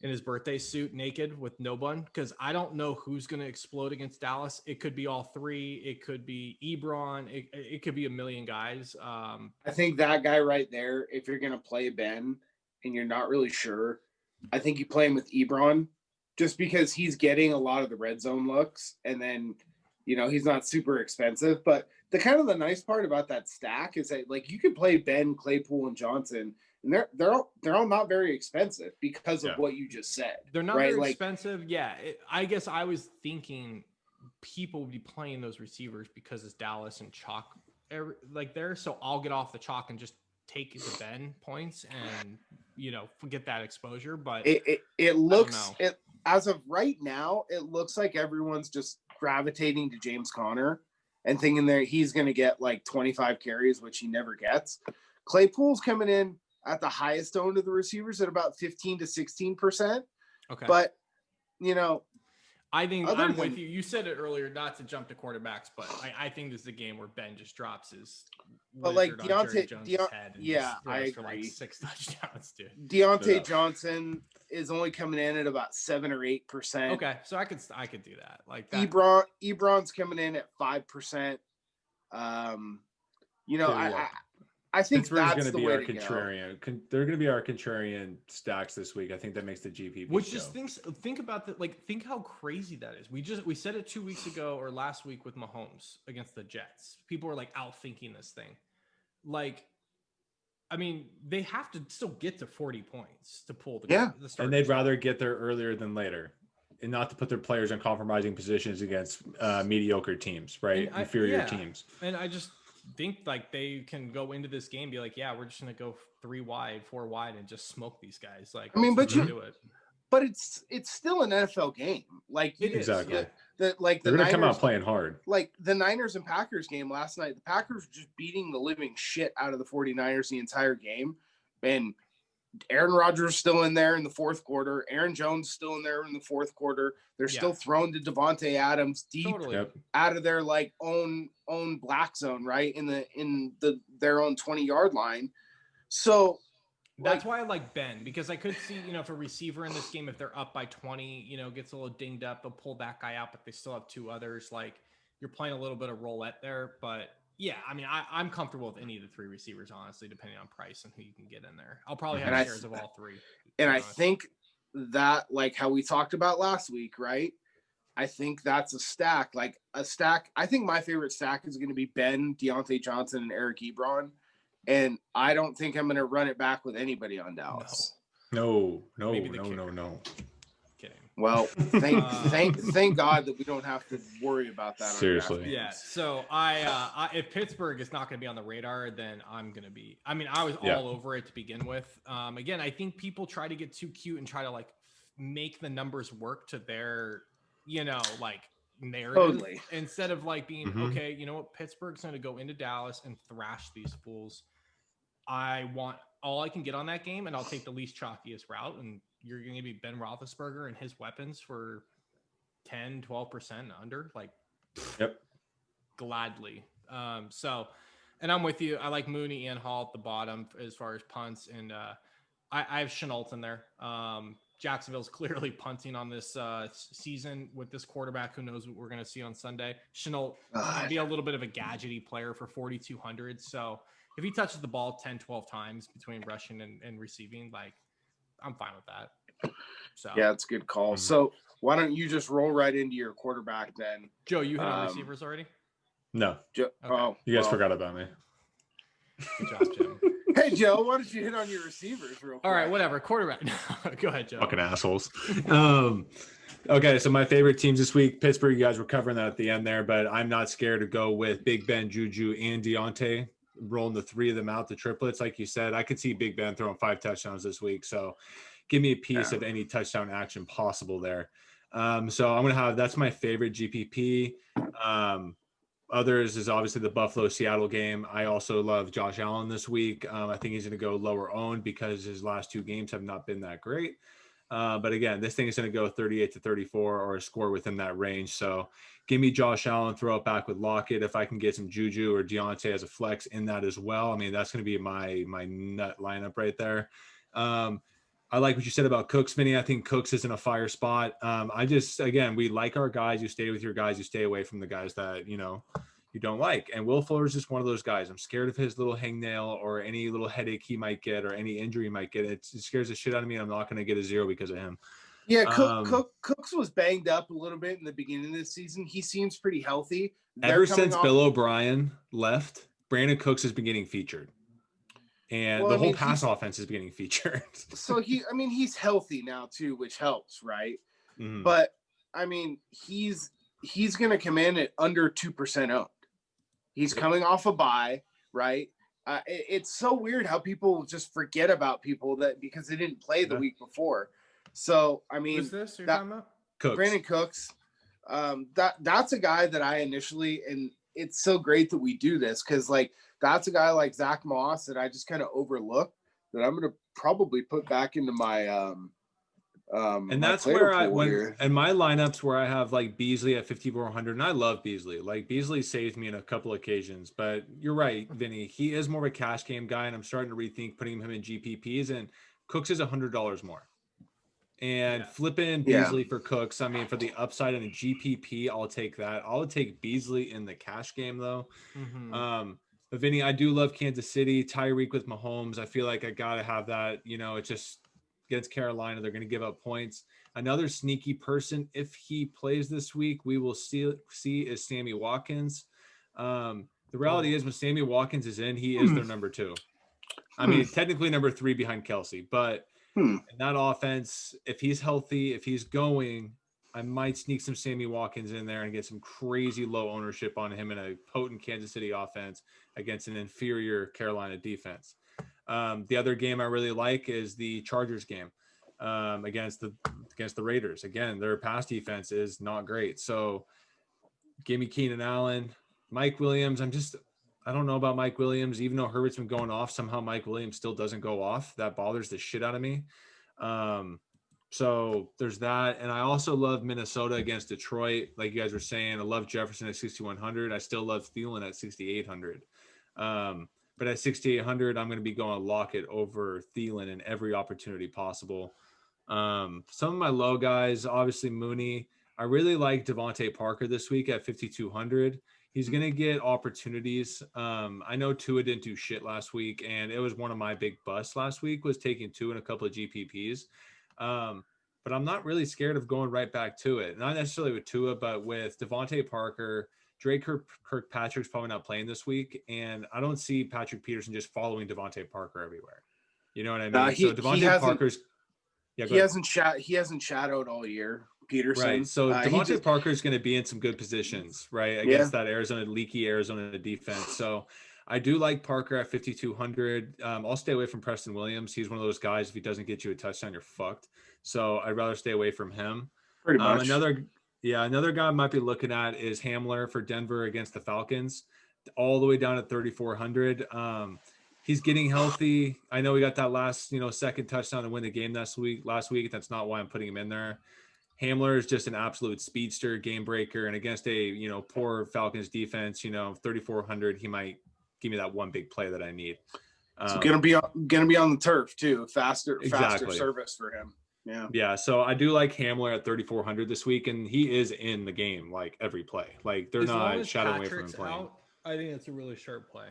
in his birthday suit naked with no bun, because I don't know who's going to explode against Dallas. It could be all three. It could be Ebron. It could be a million guys. I think that guy right there, if you're going to play Ben and you're not really sure, I think you play him with Ebron just because he's getting a lot of the red zone looks, and then, he's not super expensive. But the nice part about that stack is that like you could play Ben, Claypool, and Johnson, and they're all not very expensive because of what you just said. They're not very expensive. Yeah, I guess I was thinking people would be playing those receivers because it's Dallas and chalk there. So I'll get off the chalk and just take the Ben points and get that exposure. But it looks as of right now, it looks like everyone's just gravitating to James Conner and thinking that he's going to get like 25 carries, which he never gets. Claypool's coming in at the highest owned of the receivers at about 15 to 16%. Okay. But, I think I'm with you. You said it earlier, not to jump to quarterbacks, but I think this is a game where Ben just drops his Deontay head and I agree. for like 6 touchdowns, dude. Deontay Johnson is only coming in at about 7 or 8%. Okay, so I could do that. Like that. Ebron's coming in at 5%. I think Pittsburgh's that's going to be way our to contrarian. They're going to be our contrarian stacks this week. I think that makes the GPP Which show. just think about that. Like, think how crazy that is. We said it 2 weeks ago or last week with Mahomes against the Jets. People were like outthinking this thing. Like, I mean, they have to still get to 40 points to pull the start. And they'd rather get there earlier than later, and not to put their players in compromising positions against mediocre teams, right? Inferior teams. And I just think like they can go into this game, be like, we're just gonna go 3 wide, 4 wide, and just smoke these guys. Like, I mean, but do it. But it's still an NFL game. Like exactly. They're gonna come out playing hard. Like the Niners and Packers game last night, the Packers were just beating the living shit out of the 49ers the entire game. And Aaron Rodgers still in there in the fourth quarter. Aaron Jones still in there in the fourth quarter. They're still thrown to Devontae Adams deep out of their like own black zone, right in their own 20-yard line. So that's why I like Ben, because I could see, if a receiver in this game, if they're up by 20, gets a little dinged up, they'll pull that guy out, but they still have 2 others. Like, you're playing a little bit of roulette there, but yeah, I mean, I'm comfortable with any of the 3 receivers, honestly, depending on price and who you can get in there. I'll probably have shares of all 3. And I think that, like how we talked about last week, right? I think that's a stack. I think my favorite stack is going to be Ben, Deontay Johnson, and Eric Ebron. And I don't think I'm going to run it back with anybody on Dallas. No. Kidding. Well, thank God that we don't have to worry about that. Seriously. Yeah. So if Pittsburgh is not going to be on the radar, then I'm going to be. I mean, I was all over it to begin with. Again, I think people try to get too cute and try to like make the numbers work to their, like narrative, totally. Instead of like being okay. You know what? Pittsburgh's going to go into Dallas and thrash these fools. I want all I can get on that game, and I'll take the least chalkiest route. And you're going to be Ben Roethlisberger and his weapons for 10, 12% under. Like, gladly. And I'm with you. I like Mooney and Hall at the bottom as far as punts, and I have Chenault in there. Jacksonville's clearly punting on this season with this quarterback. Who knows what we're going to see on Sunday? Chenault can be a little bit of a gadgety player for 4,200. So if he touches the ball 10, 12 times between rushing and receiving, like, I'm fine with that. So yeah, it's a good call. So why don't you just roll right into your quarterback then? Joe, you hit on receivers already? No. Okay. You guys forgot about me. Good job, Jim. Hey, Joe, why don't you hit on your receivers real quick? All right, whatever. Quarterback. Go ahead, Joe. Fucking assholes. Okay, so my favorite teams this week, Pittsburgh, you guys were covering that at the end there, but I'm not scared to go with Big Ben, Juju, and Deontay, rolling the three of them out, the triplets. Like you said, I could see Big Ben throwing 5 touchdowns this week, so give me a piece of any touchdown action possible there. So I'm going to have, that's my favorite GPP. Others is obviously the Buffalo-Seattle game. I also love Josh Allen this week. I think he's going to go lower owned because his last 2 games have not been that great. But again, this thing is going to go 38-34 or a score within that range. So give me Josh Allen, throw it back with Lockett. If I can get some Juju or Deontay as a flex in that as well, I mean, that's going to be my nut lineup right there. I like what you said about Cooks, Vinnie. I think Cooks is in a fire spot. Again, we like our guys. You stay with your guys. You stay away from the guys that, you don't like. And Will Fuller is just one of those guys. I'm scared of his little hangnail or any little headache he might get or any injury he might get. It scares the shit out of me. I'm not going to get a 0 because of him. Yeah, Cooks was banged up a little bit in the beginning of this season. He seems pretty healthy. Ever since Bill O'Brien left, Brandon Cooks has been getting featured. And the whole pass offense is getting featured. So he's healthy now too, which helps, right? Mm-hmm. But I mean, he's going to come in at under 2% owned. He's coming off a bye, right? It's so weird how people just forget about people that because they didn't play the week before. So I mean, who's this you're talking about? Cooks. Brandon Cooks. That's a guy that I initially, and it's so great that we do this because like that's a guy like Zach Moss that I just kind of overlooked that I'm going to probably put back into my and that's where and my lineups where I have like Beasley at 5,400, and I love Beasley. Like Beasley saved me in a couple occasions, but you're right, Vinny. He is more of a cash game guy, and I'm starting to rethink putting him in GPPs. And Cooks is $100 more. And flipping Beasley for Cooks, I mean, for the upside in a GPP, I'll take that. I'll take Beasley in the cash game though. Mm-hmm. But Vinny, I do love Kansas City. Tyreek with Mahomes, I feel like I gotta have that. It's just against Carolina, they're going to give up points. Another sneaky person, if he plays this week, we will see is Sammy Watkins. The reality is when Sammy Watkins is in, he is their number 2. I mean, technically number 3 behind Kelsey, but in that offense, if he's healthy, if he's going, I might sneak some Sammy Watkins in there and get some crazy low ownership on him in a potent Kansas City offense against an inferior Carolina defense. The other game I really like is the Chargers game against the Raiders. Again, their pass defense is not great. So give me Keenan Allen, Mike Williams. I don't know about Mike Williams. Even though Herbert's been going off, somehow Mike Williams still doesn't go off. That bothers the shit out of me. So there's that. And I also love Minnesota against Detroit. Like you guys were saying, I love Jefferson at 6,100. I still love Thielen at 6,800. But at 6,800, I'm going to be going Lockett over Thielen in every opportunity possible. Some of my low guys, obviously Mooney. I really like Devontae Parker this week at 5,200. He's going to get opportunities. I know Tua didn't do shit last week, and it was one of my big busts last week was taking 2 in a couple of GPPs. But I'm not really scared of going right back to it. Not necessarily with Tua, but with Devontae Parker. Drake Kirkpatrick's probably not playing this week, and I don't see Patrick Peterson just following Devontae Parker everywhere. You know what I mean? So Devontae Parker's he hasn't shadowed all year, Peterson. Right. So Devontae Parker is going to be in some good positions, right, against that leaky Arizona defense. So I do like Parker at 5,200. I'll stay away from Preston Williams. He's one of those guys. If he doesn't get you a touchdown, you're fucked. So I'd rather stay away from him. Pretty much. Another guy I might be looking at is Hamler for Denver against the Falcons, all the way down at 3,400. He's getting healthy. I know we got that last, second touchdown to win the game last week. That's not why I'm putting him in there. Hamler is just an absolute speedster, game breaker, and against a poor Falcons defense, 3,400, he might give me that one big play that I need. It's gonna be on the turf too. Faster service for him. Yeah. So I do like Hamler at 3,400 this week, and he is in the game like every play. Like they're not shadowing away from him playing. I think it's a really sharp play.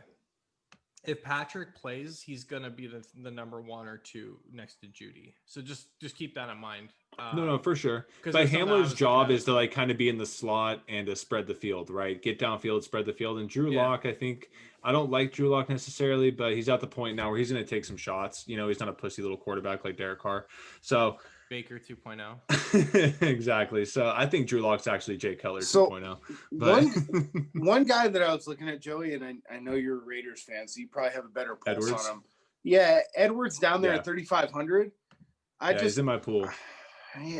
if Patrick plays, he's gonna be the number 1 or 2 next to Judy. So just keep that in mind. No, for sure. But Hamler's job is to like kind of be in the slot and to spread the field, right? Get downfield, spread the field. And Drew Lock, I don't like Drew Lock necessarily, but he's at the point now where he's going to take some shots. You know, he's not a pussy little quarterback like Derek Carr. So Baker 2.0. Exactly. So I think Drew Lock's actually Jay Cutler 2.0. But one guy that I was looking at, Joey, and I know you're a Raiders fan, so you probably have a better pulse Edwards? on him. Yeah, Edwards down there at 3,500. He's in my pool.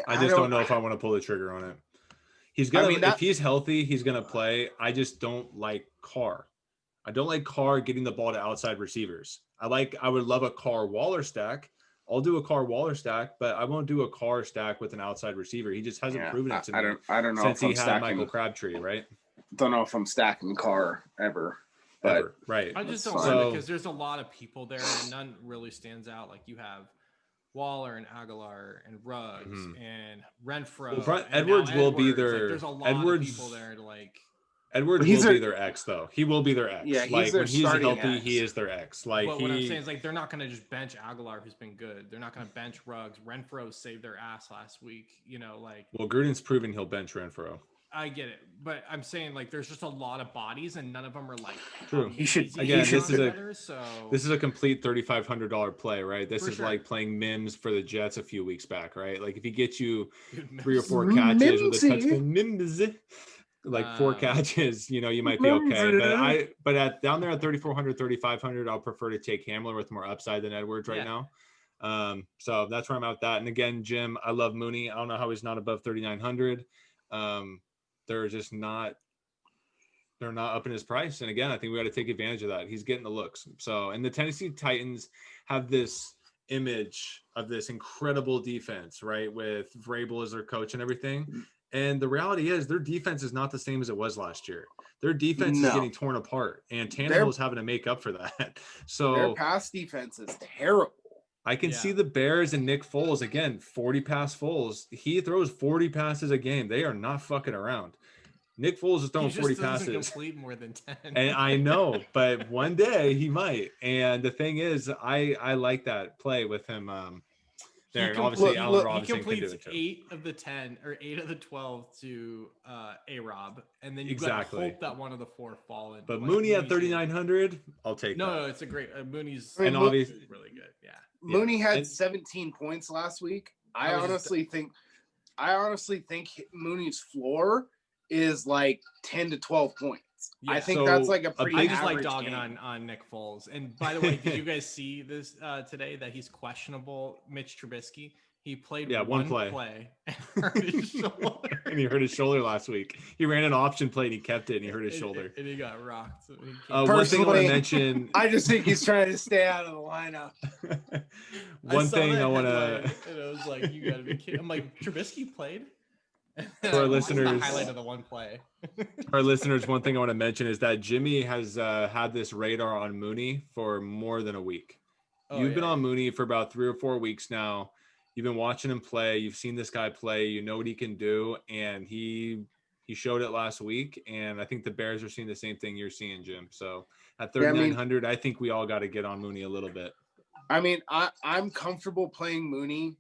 I just don't know if I want to pull the trigger on it. He's gonna, if he's healthy, he's gonna play. I just don't like Carr. I don't like Carr getting the ball to outside receivers. I would love a Carr Waller stack. I'll do a Carr Waller stack, but I won't do a Carr stack with an outside receiver. He just hasn't proven it to me. I don't know since he had Michael Crabtree, right? Don't know if I'm stacking Carr ever. But right. I just don't know because there's a lot of people there and none really stands out. Like you have Waller and Aguilar and Ruggs and Renfro. Well, Edwards will be their. Like, there's a lot of people there to like. Edwards will be their X though. He will be their X. Yeah, like when he's healthy, X. he is their X. Like what I'm saying is like they're not going to just bench Aguilar, who's been good. They're not going to bench Ruggs. Renfro saved their ass last week. You know, like. Well, Gruden's proven he'll bench Renfro. I get it, but I'm saying like there's just a lot of bodies and none of them are like true. This is a complete $3,500 play, right? This is like playing Mims for the Jets a few weeks back, right? Like if he gets you 3 or 4 catches with a touchdown, Mims, like 4 catches, you know, you might be okay. But at down there at 3,400, 3,500, I'll prefer to take Hamler with more upside than Edwards right now. So that's where I'm at with that. And again, Jim, I love Mooney. I don't know how he's not above 3,900. They're just not up in his price. And again, I think we got to take advantage of that. He's getting the looks. So, and the Tennessee Titans have this image of this incredible defense, right? With Vrabel as their coach and everything. And the reality is their defense is not the same as it was last year. Their defense is getting torn apart and Tannehill is having to make up for that. So their pass defense is terrible. I can see the Bears and Nick Foles, again, 40 pass Foles. He throws 40 passes a game. They are not fucking around. Nick Foles is throwing 40 passes. Complete more than 10. And I know, but one day he might. And the thing is, I like that play with him there. And obviously, Allen Robinson can do it too. 8 of the 10 or 8 of the 12 to A-Rob. And then you got to hope that one of the 4 fall in. But Mooney at 3,900, I'll take that. No, it's a great Mooney's obviously really good. Yeah. Mooney had 17 points last week. I honestly think Mooney's floor is like 10 to 12 points. Yeah, I think that's like a pretty I just like dogging on Nick Foles. And by the way, did you guys see this today that he's questionable? Mitch Trubisky. He played one play and hurt his shoulder. And he hurt his shoulder last week. He ran an option play and he kept it and he hurt his shoulder. And he got rocked. So one thing I want to mention. I just think he's trying to stay out of the lineup. One thing I want to. And I was like, you got to be kidding. I'm like, Trubisky played? For our listeners, the highlight of the one play. Our listeners, one thing I want to mention is that Jimmy has had this radar on Mooney for more than a week. You've been on Mooney for about 3 or 4 weeks now. You've been watching him play. You've seen this guy play. You know what he can do, and he showed it last week. And I think the Bears are seeing the same thing you're seeing, Jim. So at 3,900, I think we all got to get on Mooney a little bit. I mean, I'm comfortable playing Mooney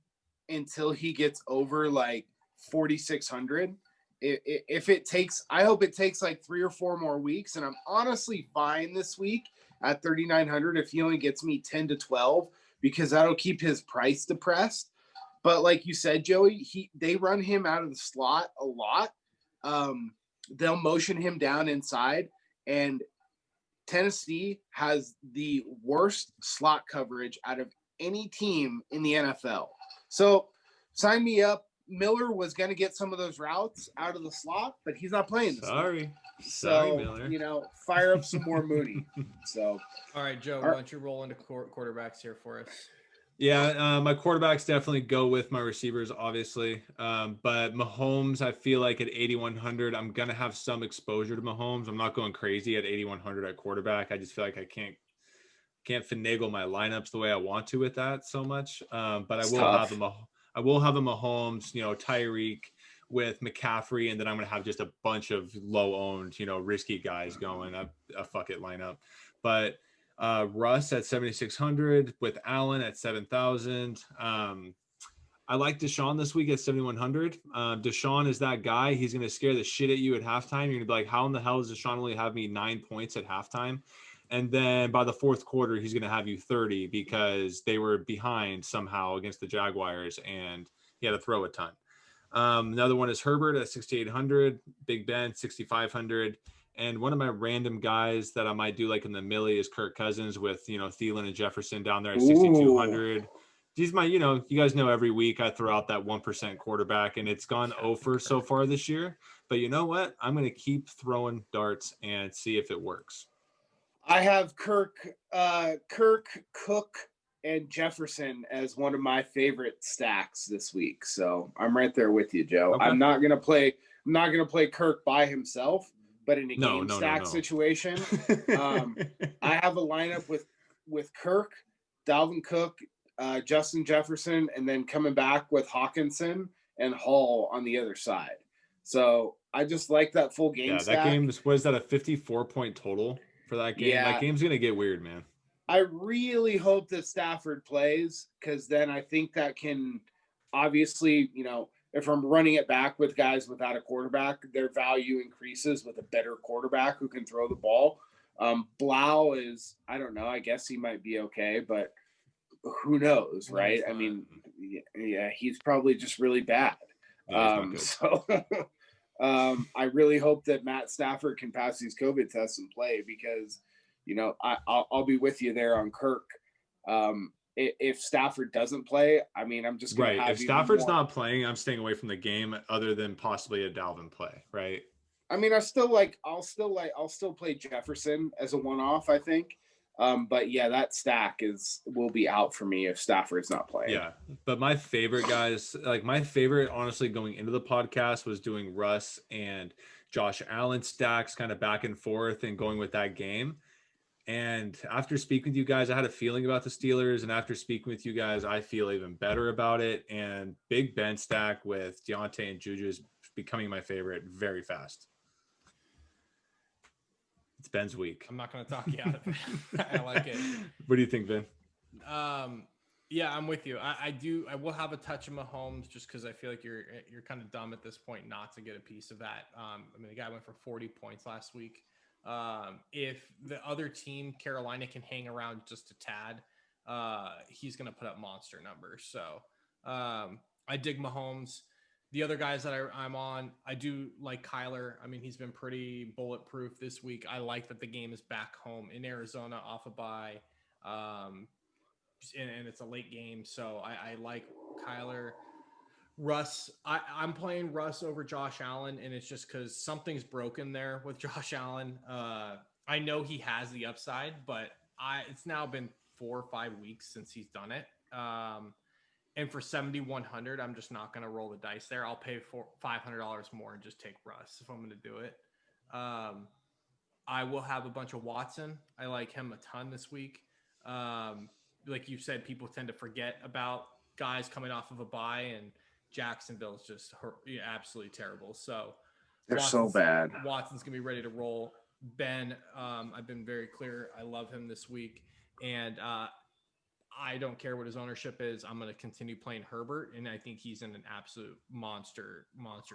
until he gets over like 4,600. If it takes, I hope it takes like 3 or 4 more weeks, and I'm honestly fine this week at 3,900 if he only gets me 10 to 12 because that'll keep his price depressed. But like you said, Joey, they run him out of the slot a lot. They'll motion him down inside, and Tennessee has the worst slot coverage out of any team in the NFL. So sign me up. Miller was going to get some of those routes out of the slot, but he's not playing this. Sorry, Miller. You know, fire up some more Mooney. So, all right, Joe, why don't you roll into quarterbacks here for us? Yeah, my quarterbacks definitely go with my receivers, obviously. But Mahomes, I feel like at 8,100, I'm going to have some exposure to Mahomes. I'm not going crazy at 8,100 at quarterback. I just feel like I can't finagle my lineups the way I want to with that so much. But I will have a Mahomes, you know, Tyreek with McCaffrey, and then I'm going to have just a bunch of low-owned, you know, risky guys going a fuck it lineup. But Russ at 7,600 with Allen at 7,000. I like Deshaun this week at 7,100. Deshaun is that guy. He's going to scare the shit at you at halftime. You're going to be like, how in the hell does Deshaun only have me 9 points at halftime? And then by the fourth quarter, he's going to have you 30 because they were behind somehow against the Jaguars and he had to throw a ton. Another one is Herbert at 6,800. Big Ben, 6,500. And one of my random guys that I might do like in the millie is Kirk Cousins with, Thielen and Jefferson down there at 6,200. These you guys know every week I throw out that 1% quarterback and it's gone over so far this year. But you know what? I'm going to keep throwing darts and see if it works. I have Kirk, Cook, and Jefferson as one of my favorite stacks this week. So I'm right there with you, Joe. Okay. I'm not gonna play Kirk by himself, but in a game stack situation, I have a lineup with Kirk, Dalvin Cook, Justin Jefferson, and then coming back with Hawkinson and Hall on the other side. So I just like that full game stack. That game was that a 54-point total for that game? Yeah. That game's gonna get weird, man. I really hope that Stafford plays because then I think that can obviously, if I'm running it back with guys without a quarterback, their value increases with a better quarterback who can throw the ball. Blau is, I don't know, I guess he might be okay, but who knows, right? I mean, yeah, he's probably just really bad. I really hope that Matt Stafford can pass these COVID tests and play because, I'll be with you there on Kirk. If Stafford doesn't play, I mean, I'm just going to have. If Stafford's not playing, I'm staying away from the game other than possibly a Dalvin play, right? I mean, I'll still play Jefferson as a one-off, I think. But yeah, that stack will be out for me if Stafford's not playing. Yeah, but my favorite guys, honestly, going into the podcast was doing Russ and Josh Allen stacks, kind of back and forth, and going with that game. And after speaking with you guys, I had a feeling about the Steelers, and after speaking with you guys, I feel even better about it. And Big Ben stack with Deontay and Juju is becoming my favorite very fast. It's Ben's week. I'm not going to talk you out of it. I like it. What do you think, Ben? Yeah, I'm with you. I will have a touch of Mahomes just because I feel like you're kind of dumb at this point not to get a piece of that. The guy went for 40 points last week. If the other team, Carolina, can hang around just a tad, he's going to put up monster numbers. So I dig Mahomes. The other guys that I'm on, I do like Kyler. I mean, he's been pretty bulletproof this week. I like that the game is back home in Arizona off a bye. And it's a late game. So I like Kyler. Russ, I'm playing Russ over Josh Allen, and it's just because something's broken there with Josh Allen. I know he has the upside, but it's now been 4 or 5 weeks since he's done it. And for 7,100, I'm just not going to roll the dice there. I'll pay for $500 more and just take Russ if I'm going to do it. I will have a bunch of Watson. I like him a ton this week. Like you said, people tend to forget about guys coming off of a bye, and Jacksonville's just absolutely terrible. So they're so bad. Watson's going to be ready to roll. Ben, I've been very clear. I love him this week. And I don't care what his ownership is. I'm going to continue playing Herbert, and I think he's in an absolute monster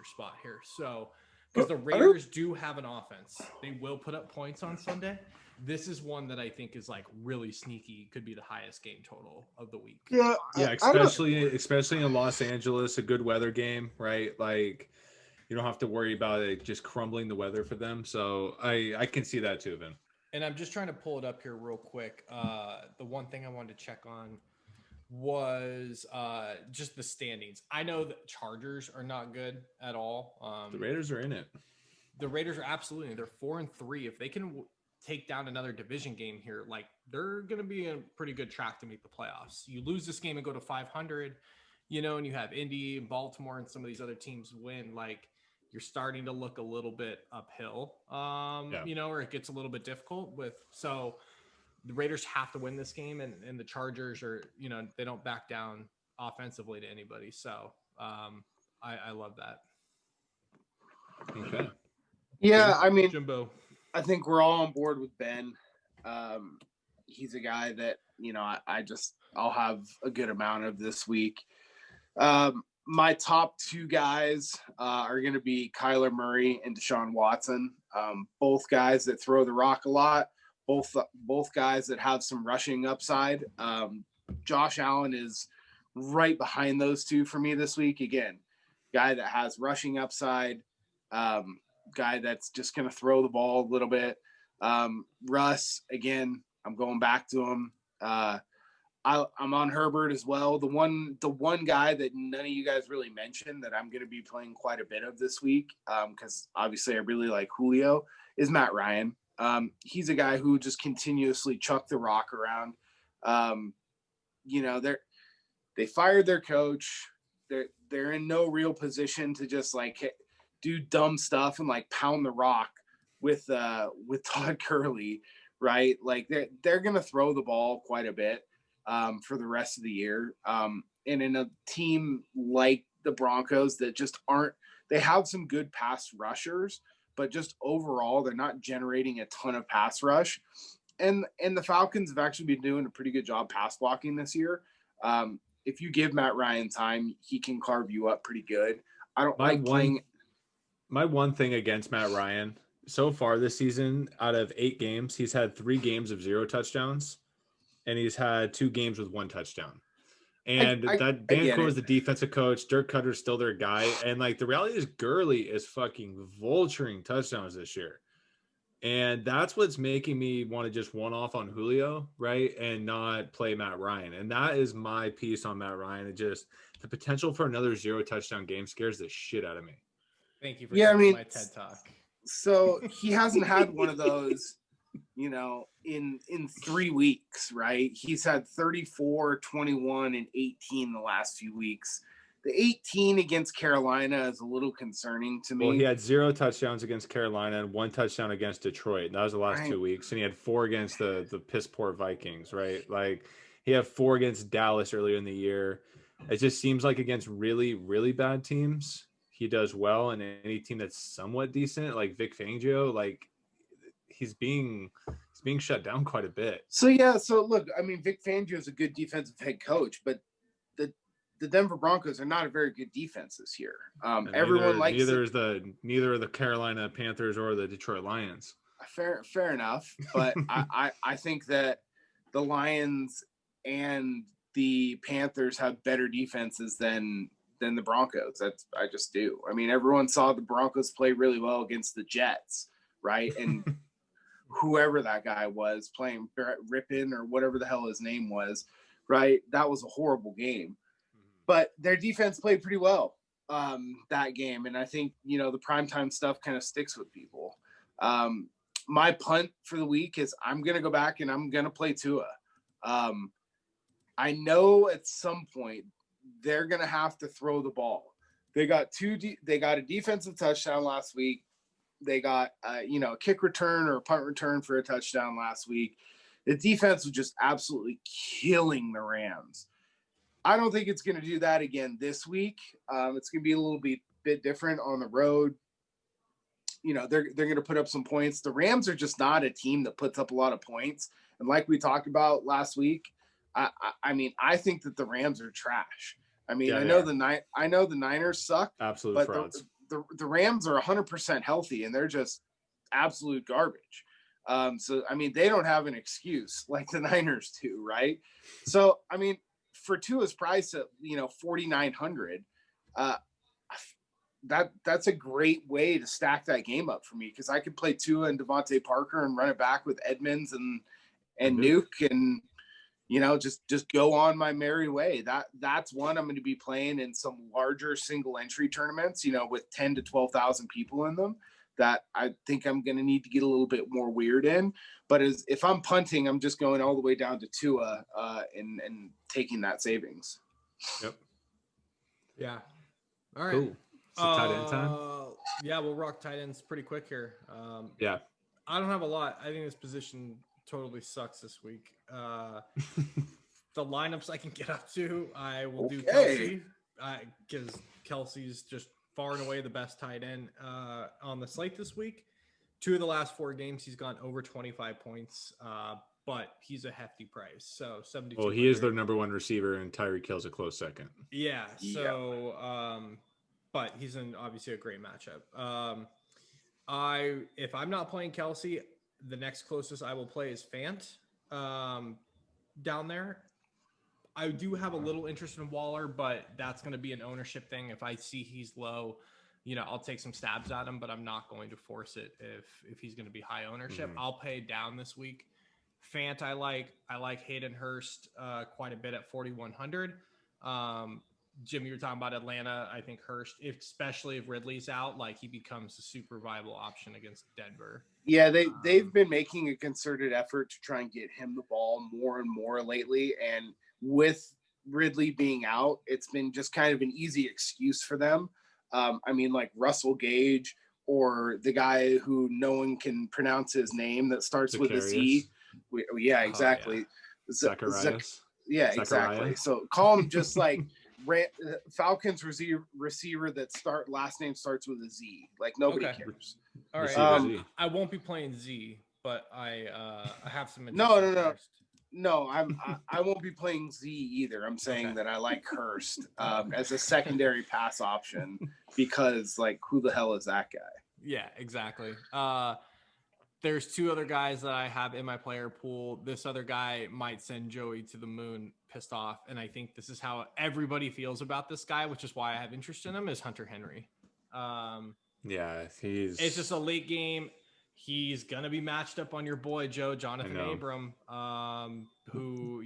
spot here. So, because the Raiders do have an offense, they will put up points on Sunday. This is one that I think is like really sneaky. Could be the highest game total of the week. Yeah, especially in Los Angeles, a good weather game, right? Like you don't have to worry about it just crumbling the weather for them. So I can see that too, Vin. And I'm just trying to pull it up here real quick. The one thing I wanted to check on was just the standings. I know that Chargers are not good at all. The Raiders are in it. The Raiders are absolutely. They're 4-3. If they can take down another division game here, like they're going to be a pretty good track to make the playoffs. You lose this game and go to 500, and you have Indy and Baltimore and some of these other teams win. Like, you're starting to look a little bit uphill, or it gets a little bit difficult so the Raiders have to win this game, and the Chargers are, they don't back down offensively to anybody. So I love that. Okay. Yeah. I mean, Jimbo, I think we're all on board with Ben. he's a guy that, I'll have a good amount of this week. My top two guys are going to be Kyler Murray and Deshaun Watson. Both guys that throw the rock a lot. Both guys that have some rushing upside. Josh Allen is right behind those two for me this week. Again, guy that has rushing upside. Guy that's just going to throw the ball a little bit. Russ, again, I'm going back to him. I'm on Herbert as well. The one guy that none of you guys really mentioned that I'm going to be playing quite a bit of this week, because obviously I really like Julio, is Matt Ryan. He's a guy who just continuously chucked the rock around. They fired their coach. They're in no real position to just like do dumb stuff and like pound the rock with Todd Gurley, right? Like they're going to throw the ball quite a bit. For the rest of the year. And in a team like the Broncos that just they have some good pass rushers, but just overall, they're not generating a ton of pass rush. And the Falcons have actually been doing a pretty good job pass blocking this year. If you give Matt Ryan time, he can carve you up pretty good. I don't like playing. My one thing against Matt Ryan so far this season, out of 8 games, he's had 3 games of 0 touchdowns. And he's had 2 games with 1 touchdown. And Dan Quinn is the defensive coach. Dirk Cutter's still their guy. And like the reality is Gurley is fucking vulturing touchdowns this year. And that's what's making me want to just one off on Julio, right? And not play Matt Ryan. And that is my piece on Matt Ryan. It just the potential for another 0 touchdown game scares the shit out of me. Thank you for my TED Talk. So he hasn't had one of those in 3 weeks, right? He's had 34, 21, and 18 the last few weeks. The 18 against Carolina is a little concerning to me. Well, he had 0 touchdowns against Carolina and 1 touchdown against Detroit. That was the last 2 weeks. And he had 4 against the piss poor Vikings, right? Like he had 4 against Dallas earlier in the year. It just seems like against really, really bad teams, he does well. And any team that's somewhat decent, like Vic Fangio, like he's being shut down quite a bit. So look, I mean, Vic Fangio is a good defensive head coach, but the Denver Broncos are not a very good defense this year. Everyone likes neither are the Carolina Panthers or the Detroit Lions. Fair enough, but I think that the Lions and the Panthers have better defenses than the Broncos. I just do. I mean, everyone saw the Broncos play really well against the Jets, right? And whoever that guy was playing Rippin or whatever the hell his name was, right? That was a horrible game. But their defense played pretty well that game. And I think, the primetime stuff kind of sticks with people. My punt for the week is I'm going to go back and I'm going to play Tua. I know at some point they're going to have to throw the ball. They got a defensive touchdown last week. They got, a kick return or a punt return for a touchdown last week. The defense was just absolutely killing the Rams. I don't think it's going to do that again this week. It's going to be a little bit different on the road. They're going to put up some points. The Rams are just not a team that puts up a lot of points. And like we talked about last week, I think that the Rams are trash. I mean, I know the Niners suck. Absolute frauds. The Rams are 100% healthy and they're just absolute garbage. So, I mean, they don't have an excuse like the Niners do, right? So, I mean, for Tua's price at, 4,900, that's a great way to stack that game up for me because I could play Tua and Devontae Parker and run it back with Edmonds and Nuke and, just go on my merry way. That's one I'm going to be playing in some larger single entry tournaments, with 10 to 12,000 people in them that I think I'm going to need to get a little bit more weird in. But if I'm punting, I'm just going all the way down to Tua and taking that savings. Yep. Yeah. All right. Cool. So tight end time? Yeah, we'll rock tight ends pretty quick here. Yeah. I don't have a lot. I think this position totally sucks this week. The lineups I can get up to, I will do Kelsey because Kelsey's just far and away the best tight end on the slate this week. 2 of the last 4 games, he's gone over 25 points, but he's a hefty price. So 72. Well, he is their number 1 receiver, and Tyreek Hill's a close second. Yeah. So, but he's obviously a great matchup. If I'm not playing Kelsey, the next closest I will play is Fant down there. I do have a little interest in Waller, but that's going to be an ownership thing. If I see he's low, I'll take some stabs at him, but I'm not going to force it if he's going to be high ownership. I'll pay down this week. Fant, I like Hayden Hurst quite a bit at 4,100. Jim, you were talking about Atlanta. I think Hurst, especially if Ridley's out, he becomes a super viable option against Denver. Yeah, they've been making a concerted effort to try and get him the ball more and more lately. And with Ridley being out, it's been just kind of an easy excuse for them. Like Russell Gage or the guy who no one can pronounce his name that starts with a Z. Yeah, exactly. Zacharias. Yeah, exactly. So call him just Falcons receiver that last name starts with a Z. Nobody cares. All right. I won't be playing Z, but I have some. No, I won't be playing Z either. I'm saying that I like Hurst as a secondary pass option because who the hell is that guy? Yeah, exactly. There's 2 other guys that I have in my player pool. This other guy might send Joey to the moon pissed off. And I think this is how everybody feels about this guy, which is why I have interest in him, is Hunter Henry. It's just a late game. He's going to be matched up on your boy, Jonathan Abram, who,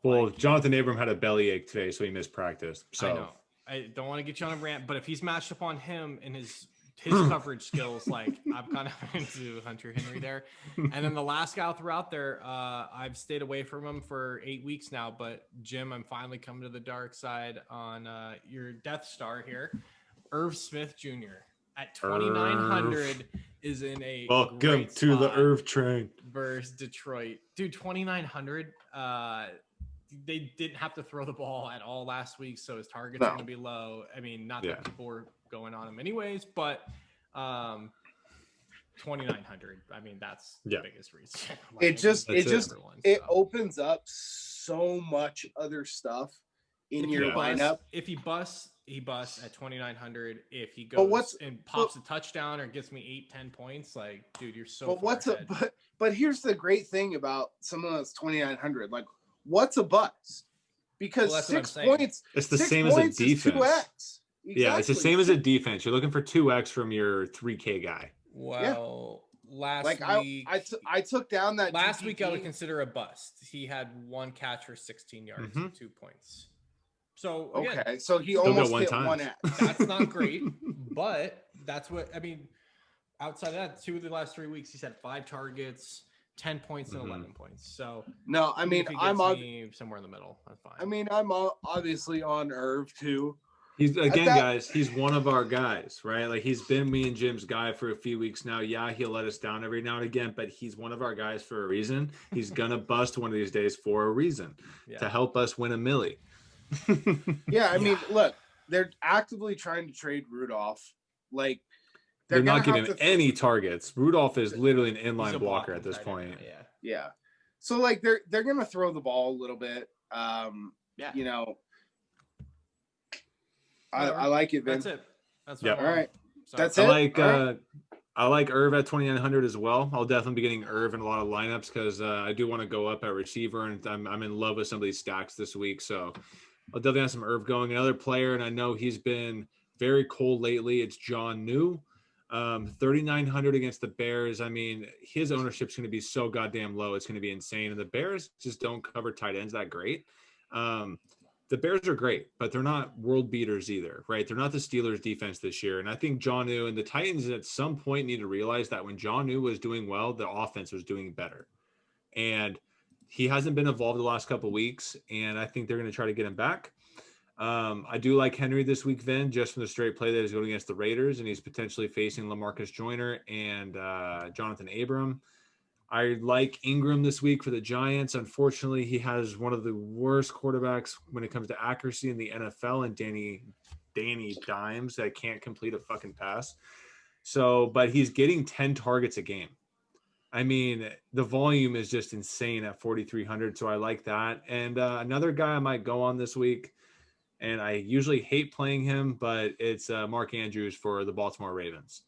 Well, Jonathan Abram had a bellyache today, so he missed practice. So I know. I don't want to get you on a rant, but if he's matched up on him and his coverage skills, I'm kind of into Hunter Henry there. And then the last guy I'll throw out there, I've stayed away from him for 8 weeks now, but Jim, I'm finally coming to the dark side on your Death Star here. Irv Smith Jr. at 2,900 is in a welcome to the Irv train versus Detroit. Dude, 2,900. They didn't have to throw the ball at all last week, so his targets are going to be low. Not that people were going on him anyways, but 2,900. That's the biggest reason. It opens up so much other stuff in your lineup. If he busts at 2,900. If he goes and pops a touchdown or gets me 8-10 points, dude, you're so. But here's the great thing about someone that's 2,900. What's a bust? Because 6 points. It's the same as a defense. 2x. Exactly. Yeah, it's the same as a defense. You're looking for 2x from your 3K guy. Well, last week I took down that last week. I would consider a bust. He had 1 catch for 16 yards and 2 points. So again, so he almost hit 1x. That's not great, but that's what outside of that, 2 of the last 3 weeks, he's had 5 targets, 10 points and 11 points. So no, I'm somewhere in the middle. That's fine. I'm obviously on Irv too. He's guys, he's one of our guys, right? He's been me and Jim's guy for a few weeks now. Yeah, he'll let us down every now and again, but he's one of our guys for a reason. He's gonna bust one of these days for a reason to help us win a milli. Look, they're actively trying to trade Rudolph. They're not giving him any targets. Rudolph is literally an inline blocker at this point. Yeah. So they're gonna throw the ball a little bit. I like it, Vince. That's it. That's all right. That's it. I like Irv at 2,900 as well. I'll definitely be getting Irv in a lot of lineups because I do want to go up at receiver, and I'm in love with some of these stacks this week. So I'll definitely have some Irv going. Another player, and I know he's been very cold lately. It's John New. 3,900 against the Bears. His ownership's going to be so goddamn low. It's going to be insane. And the Bears just don't cover tight ends that great. The Bears are great, but they're not world beaters either, right? They're not the Steelers defense this year. And I think Jonnu and the Titans at some point need to realize that when Jonnu was doing well, the offense was doing better. And he hasn't been involved the last couple of weeks, and I think they're going to try to get him back. I do like Henry this week, Vin, just from the straight play that he's going against the Raiders, and he's potentially facing LaMarcus Joyner and Jonathan Abram. I like Ingram this week for the Giants. Unfortunately, he has one of the worst quarterbacks when it comes to accuracy in the NFL, and Danny Dimes that can't complete a fucking pass. So, but he's getting 10 targets a game. I mean, the volume is just insane at 4,300. So I like that. And another guy I might go on this week, and I usually hate playing him, but it's Mark Andrews for the Baltimore Ravens.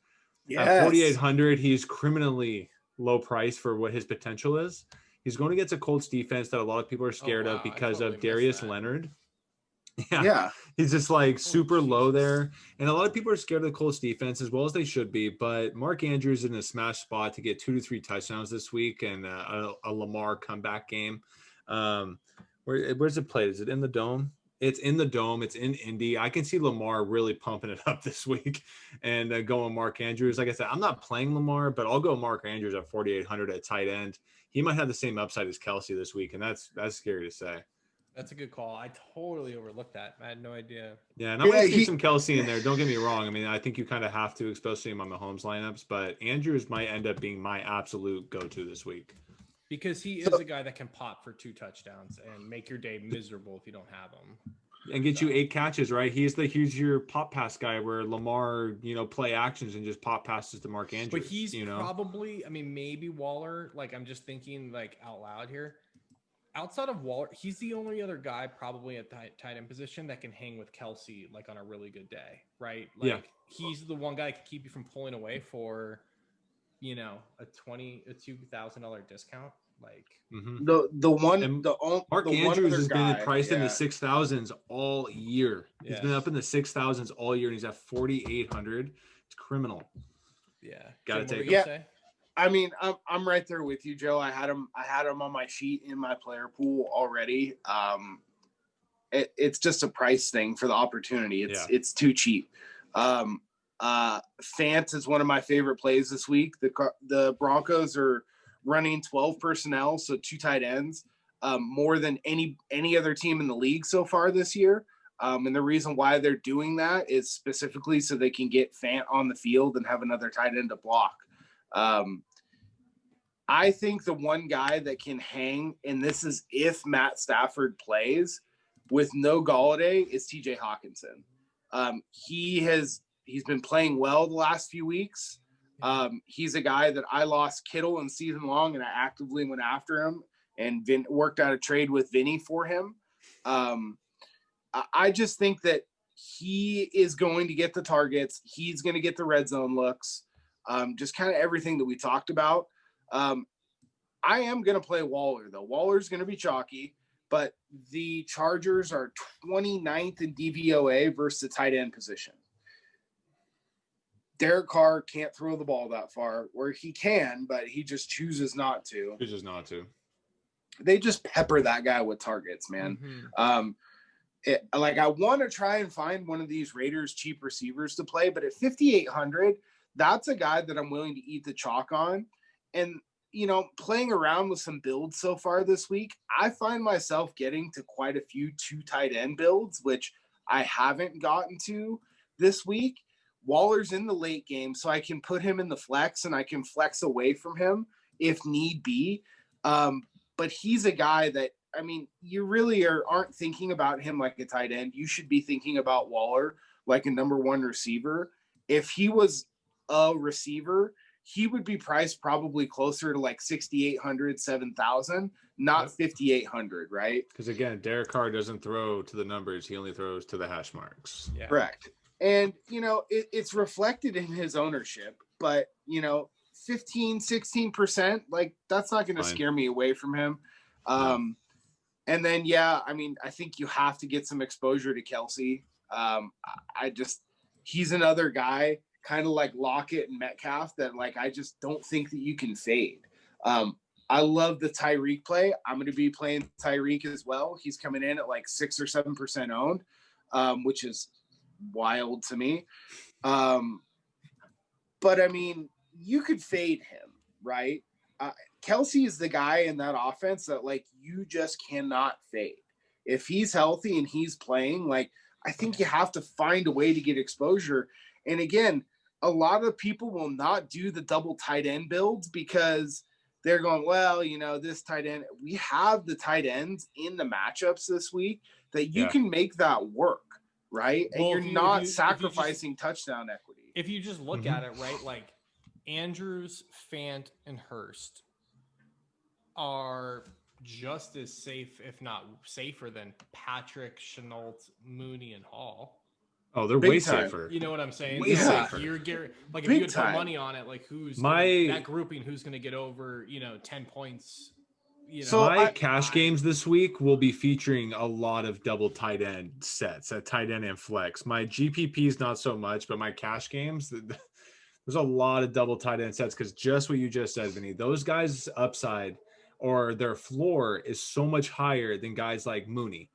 Yes. At 4,800, he's criminally low price for what his potential is. He's going against a Colts defense that a lot of people are scared of because of Darius Leonard. Yeah. He's just like super low there. And a lot of people are scared of the Colts defense as well as they should be. But Mark Andrews is in a smash spot to get 2 to 3 touchdowns this week and a Lamar comeback game. Where's it played? Is it in the Dome? It's in the Dome. It's in Indy. I can see Lamar really pumping it up this week and going Mark Andrews. Like I said, I'm not playing Lamar, but I'll go Mark Andrews at 4,800 at tight end. He might have the same upside as Kelsey this week, and that's scary to say. That's a good call. I totally overlooked that. I had no idea. Yeah, and I'm going to see some Kelsey in there. Don't get me wrong. I mean, I think you kind of have to, especially in my Mahomes lineups, but Andrews might end up being my absolute go-to this week. Because he is a guy that can pop for 2 touchdowns and make your day miserable if you don't have him. And get you 8 catches, right? He's your pop pass guy where Lamar, play actions and just pop passes to Mark Andrews. But he's probably, I mean, maybe Waller, like I'm just thinking like out loud here. Outside of Waller, he's the only other guy probably at the tight end position that can hang with Kelsey like on a really good day, right? Like he's the one guy that can keep you from pulling away for, a $2,000 discount. Like Mark Andrews has been priced in the 6,000s all year. He's been up in the 6,000s all year, and he's at 4,800. It's criminal. Yeah, gotta take him. Yeah, I mean, I'm right there with you, Joe. I had him on my sheet in my player pool already. It's just a price thing for the opportunity. It's too cheap. Fant is one of my favorite plays this week. The Broncos are running 12 personnel, so 2 tight ends, more than any other team in the league so far this year. And the reason why they're doing that is specifically so they can get Fant on the field and have another tight end to block. I think the one guy that can hang, and this is if Matt Stafford plays with no Galladay, is TJ Hawkinson. He's been playing well the last few weeks. He's a guy that I lost Kittle in season long, and I actively went after him and worked out a trade with Vinnie for him. I just think that he is going to get the targets. He's going to get the red zone looks. Just kind of everything that we talked about. I am going to play Waller, though. Waller's going to be chalky, but the Chargers are 29th in DVOA versus the tight end position. Derek Carr can't throw the ball that far, where he can, but he just chooses not to. They just pepper that guy with targets, man. Mm-hmm. I want to try and find one of these Raiders cheap receivers to play, but at 5,800, that's a guy that I'm willing to eat the chalk on. And, playing around with some builds so far this week, I find myself getting to quite a few 2 tight end builds, which I haven't gotten to this week. Waller's in the late game, so I can put him in the flex and I can flex away from him if need be. But he's a guy that, I mean, you really aren't thinking about him like a tight end. You should be thinking about Waller like a number 1 receiver. If he was a receiver, he would be priced probably closer to like 6,800, 7,000, not 5,800, right? Because again, Derek Carr doesn't throw to the numbers. He only throws to the hash marks. Yeah. Correct. And, it's reflected in his ownership, but, 15, 16%, like that's not going to scare me away from him. And then, I think you have to get some exposure to Kelsey. He's another guy kind of like Lockett and Metcalf that I just don't think that you can fade. I love the Tyreek play. I'm going to be playing Tyreek as well. He's coming in at 6 or 7% owned, which is wild to me. But I mean, you could fade him, right? Kelsey is the guy in that offense that you just cannot fade. If he's healthy and he's playing, I think you have to find a way to get exposure. And again, a lot of people will not do the double tight end builds because they're going, this tight end, we have the tight ends in the matchups this week that you can make that work, right? And you're not sacrificing touchdown equity. if you just look at it, right, like Andrews, Fant, and Hurst are just as safe, if not safer, than Patrick, Chenault, Mooney, and Hall. Oh, they're way safer. You know what I'm saying? Way safer. You're like, if you could put money on it, like that grouping, who's going to get over, 10 points. So my cash games this week will be featuring a lot of double tight end sets at tight end and flex. My GPPs not so much, but my cash games, there's a lot of double tight end sets because just what you just said, Vinny, those guys' upside or their floor is so much higher than guys like Mooney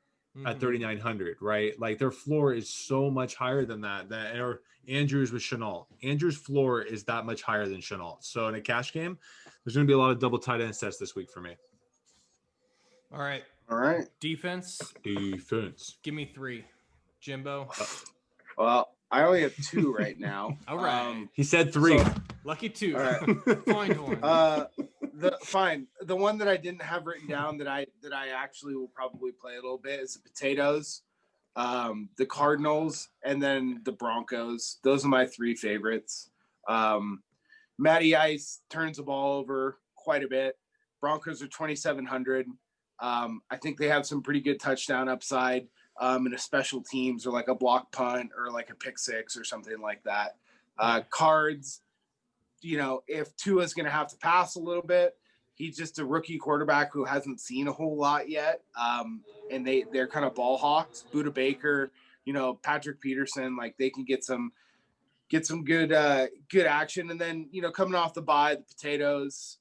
at 3,900, right? Like their floor is so much higher than that. Or Andrews with Chenault. Andrews' floor is that much higher than Chenault. So in a cash game, there's going to be a lot of double tight end sets this week for me. All right. Defense. Give me 3. Jimbo. Well, I only have 2 right now. All right. He said 3. So, lucky 2. All right. Find one. The one that I didn't have written down that I actually will probably play a little bit is the potatoes, the Cardinals, and then the Broncos. Those are my 3 favorites. Matty Ice turns the ball over quite a bit. Broncos are 2,700. I think they have some pretty good touchdown upside in a special teams or like a block punt or like a pick 6 or something like that. Cards, if Tua's going to have to pass a little bit, he's just a rookie quarterback who hasn't seen a whole lot yet. And they're kind of ball hawks. Budda Baker, Patrick Peterson, like they can get some good action. And then, coming off the bye, the potatoes,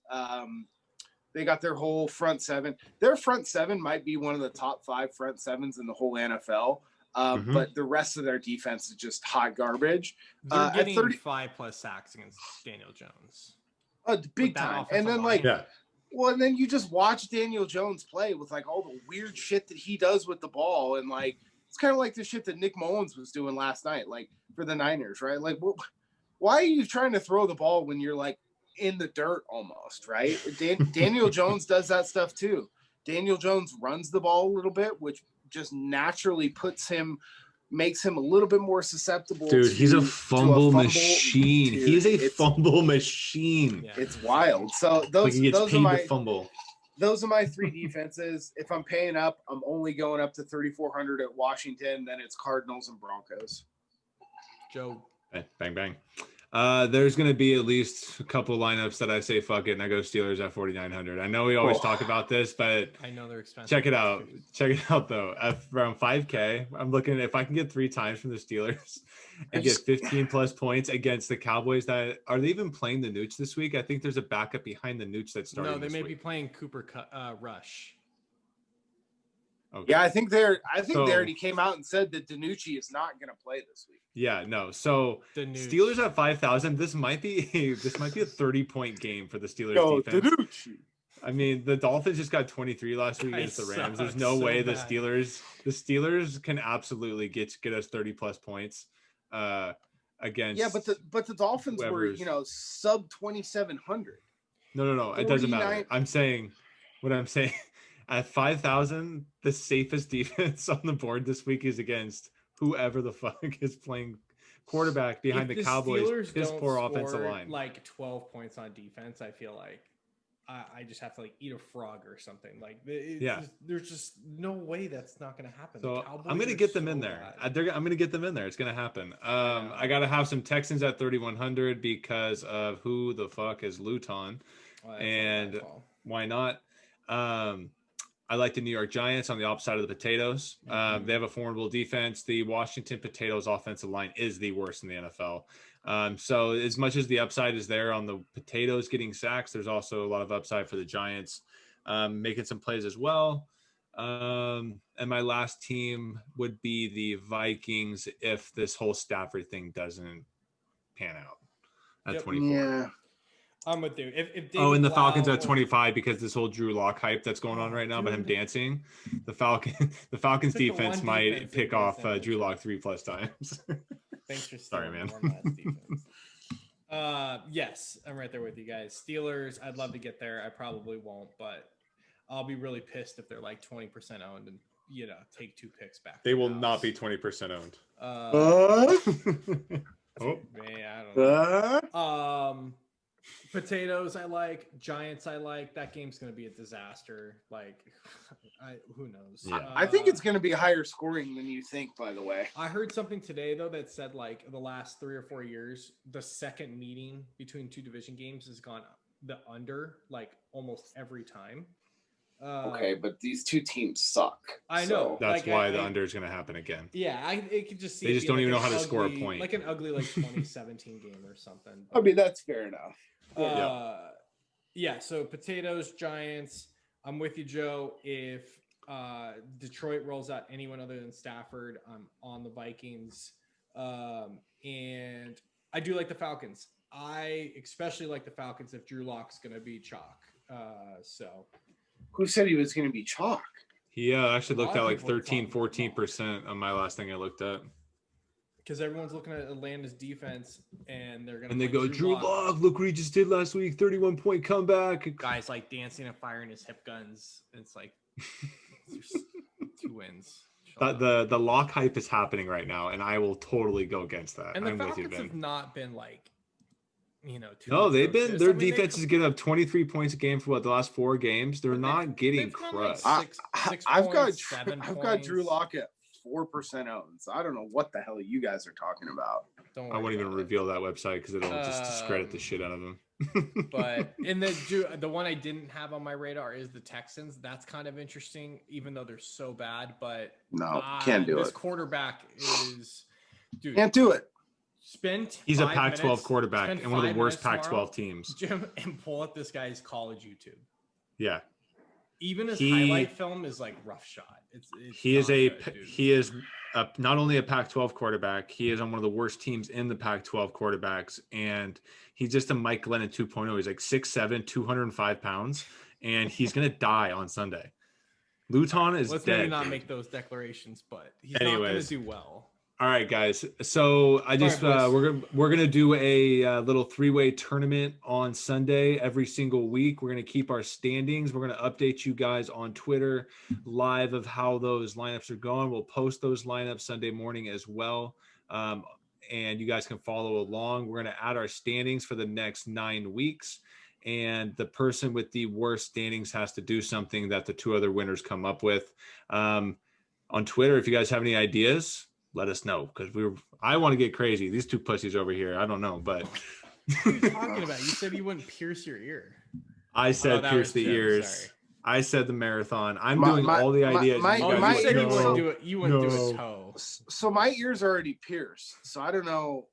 they got their whole front 7. Their front 7 might be one of the top 5 front 7s in the whole NFL. But the rest of their defense is just hot garbage. They're getting 5+ sacks against Daniel Jones. Big time. And then and then you just watch Daniel Jones play with like all the weird shit that he does with the ball. And like, it's kind of like the shit that Nick Mullins was doing last night, like for the Niners, right? Like, why are you trying to throw the ball when you're like in the dirt almost, right? Daniel Jones does that stuff too. Daniel Jones runs the ball a little bit, which just naturally makes him a little bit more susceptible. Dude, he's a fumble machine. Dude, he's a fumble machine. Yeah. It's wild. So those are my fumble. Those are my 3 defenses. If I'm paying up, I'm only going up to 3,400 at Washington. Then it's Cardinals and Broncos. Joe. Bang, bang. There's going to be at least a couple lineups that I say fuck it and I go Steelers at 4,900. I know we always talk about this, but I know they're expensive. Check it out though. At around 5K, I'm looking if I can get 3 times from the Steelers and get 15+ points against the Cowboys. That are they even playing the Nooch this week? I think there's a backup behind the Nooch that's starting. No, they may be playing Cooper Rush. Okay. Yeah, I think they already came out and said that DiNucci is not going to play this week. Yeah, no. So Steelers at 5,000. This might be a 30-point game for the Steelers defense. DiNucci. I mean, the Dolphins just got 23 last week against the Rams. There's no way the Steelers can absolutely get us 30+ points against. Yeah, but the Dolphins were sub 2,700. No. It doesn't matter. I'm saying. At 5,000, the safest defense on the board this week is against whoever the fuck is playing quarterback behind the Cowboys. His poor offensive line. Like 12 points on defense, I feel like I just have to like eat a frog or something. Like, there's just no way that's not going to happen. So I'm going to get them in there. I'm going to get them in there. It's going to happen. I got to have some Texans at 3,100 because of who the fuck is Luton, and why not? I like the New York Giants on the opposite side of the potatoes. They have a formidable defense. The Washington Potatoes offensive line is the worst in the NFL. So as much as the upside is there on the Potatoes getting sacks, there's also a lot of upside for the Giants making some plays as well. And my last team would be the Vikings if this whole Stafford thing doesn't pan out at 24. Yeah. I'm with you. If and the Falcons at 25 because this whole Drew Lock hype that's going on right now, but him dancing, the Falcons defense might pick off Drew Lock 3+ times. Thanks for sorry, man. Yes, I'm right there with you guys. Steelers, I'd love to get there. I probably won't, but I'll be really pissed if they're like 20% owned and take 2 picks back. They will not be 20% owned. Oh, man, I don't know. Potatoes, I like. Giants, I like. That game's going to be a disaster. Like, who knows? Yeah. I think it's going to be higher scoring than you think, by the way. I heard something today, though, that said, like, the last 3 or 4 years, the second meeting between two division games has gone the under, like, almost every time. Okay, but these two teams suck. I know. That's why the under is going to happen again. Yeah, I could just see they just don't even know how to score a point. Like an ugly, like 2017 game or something. I mean, that's fair enough. Yeah, so potatoes, Giants. I'm with you, Joe. If Detroit rolls out anyone other than Stafford, I'm on the Vikings. And I do like the Falcons. I especially like the Falcons if Drew Lock's going to be chalk. Who said he was going to be chalk? He actually looked at like 13-14% on my last thing I looked at. Because everyone's looking at Atlanta's defense, and they're going to. And they go, Drew Lock, look what he just did last week, 31-point comeback. Guys like dancing and firing his hip guns. It's like 2 wins. The Lock hype is happening right now, and I will totally go against that. And the Falcons have not been like, no, they've been. Their defense is getting up 23 points a game for the last 4 games. They're not getting crushed. I've got Drew Lock at 4% owned. So I don't know what the hell you guys are talking about. I won't even reveal that website because it'll just discredit the shit out of them. But in the one I didn't have on my radar is the Texans. That's kind of interesting, even though they're so bad. But no, can't do it. This quarterback is, dude, can't do it. He's a Pac-12 quarterback and one of the worst Pac-12 teams. Jim, and pull up this guy's college YouTube. Yeah. Even his highlight film is like rough shot. He is not only a Pac-12 quarterback, he is on one of the worst teams in the Pac-12 quarterbacks, and he's just a Mike Glennon 2.0. He's like 6'7", 205 pounds, and he's gonna die on Sunday. Luton is Let's dead. Maybe not make those declarations, but he's not gonna do well. All right, guys. So we're gonna do a little 3-way tournament on Sunday every single week. We're gonna keep our standings. We're gonna update you guys on Twitter live of how those lineups are going. We'll post those lineups Sunday morning as well, and you guys can follow along. We're gonna add our standings for the next 9 weeks, and the person with the worst standings has to do something that the 2 other winners come up with. On Twitter, if you guys have any ideas, let us know, because I want to get crazy. These 2 pussies over here, I don't know, but what are you talking about? You said you wouldn't pierce your ear. I said pierce the ears. Sorry. I said the marathon. I'm doing all the ideas. You said you wouldn't do it. You wouldn't do a toe. So my ears are already pierced. So I don't know.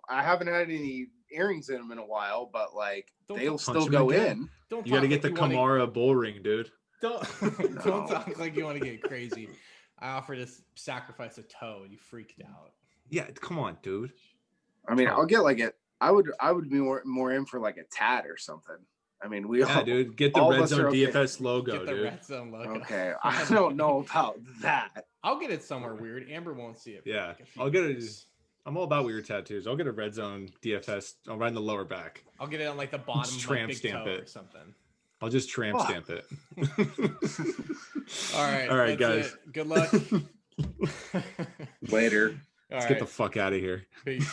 I haven't had any earrings in them in a while, but like they'll still go in. You got to get the Kamara bull ring, dude. Don't talk like you want to get crazy. I offered to sacrifice a toe, and you freaked out. Yeah, come on, dude. I mean, I'll get like I would be more in for like a tat or something. I mean, dude, get the Red Zone DFS logo, get the dude. Red Zone logo. Okay, I don't know about that. I'll get it somewhere weird. Amber won't see it. Yeah, I'll get it. I'm all about weird tattoos. I'll get a Red Zone DFS. I'll ride in the lower back. I'll get it on like the bottom, tramp big stamp toe it or something. I'll just tramp stamp it. All right, guys. It. Good luck. Later. Let's get the fuck out of here. Peace.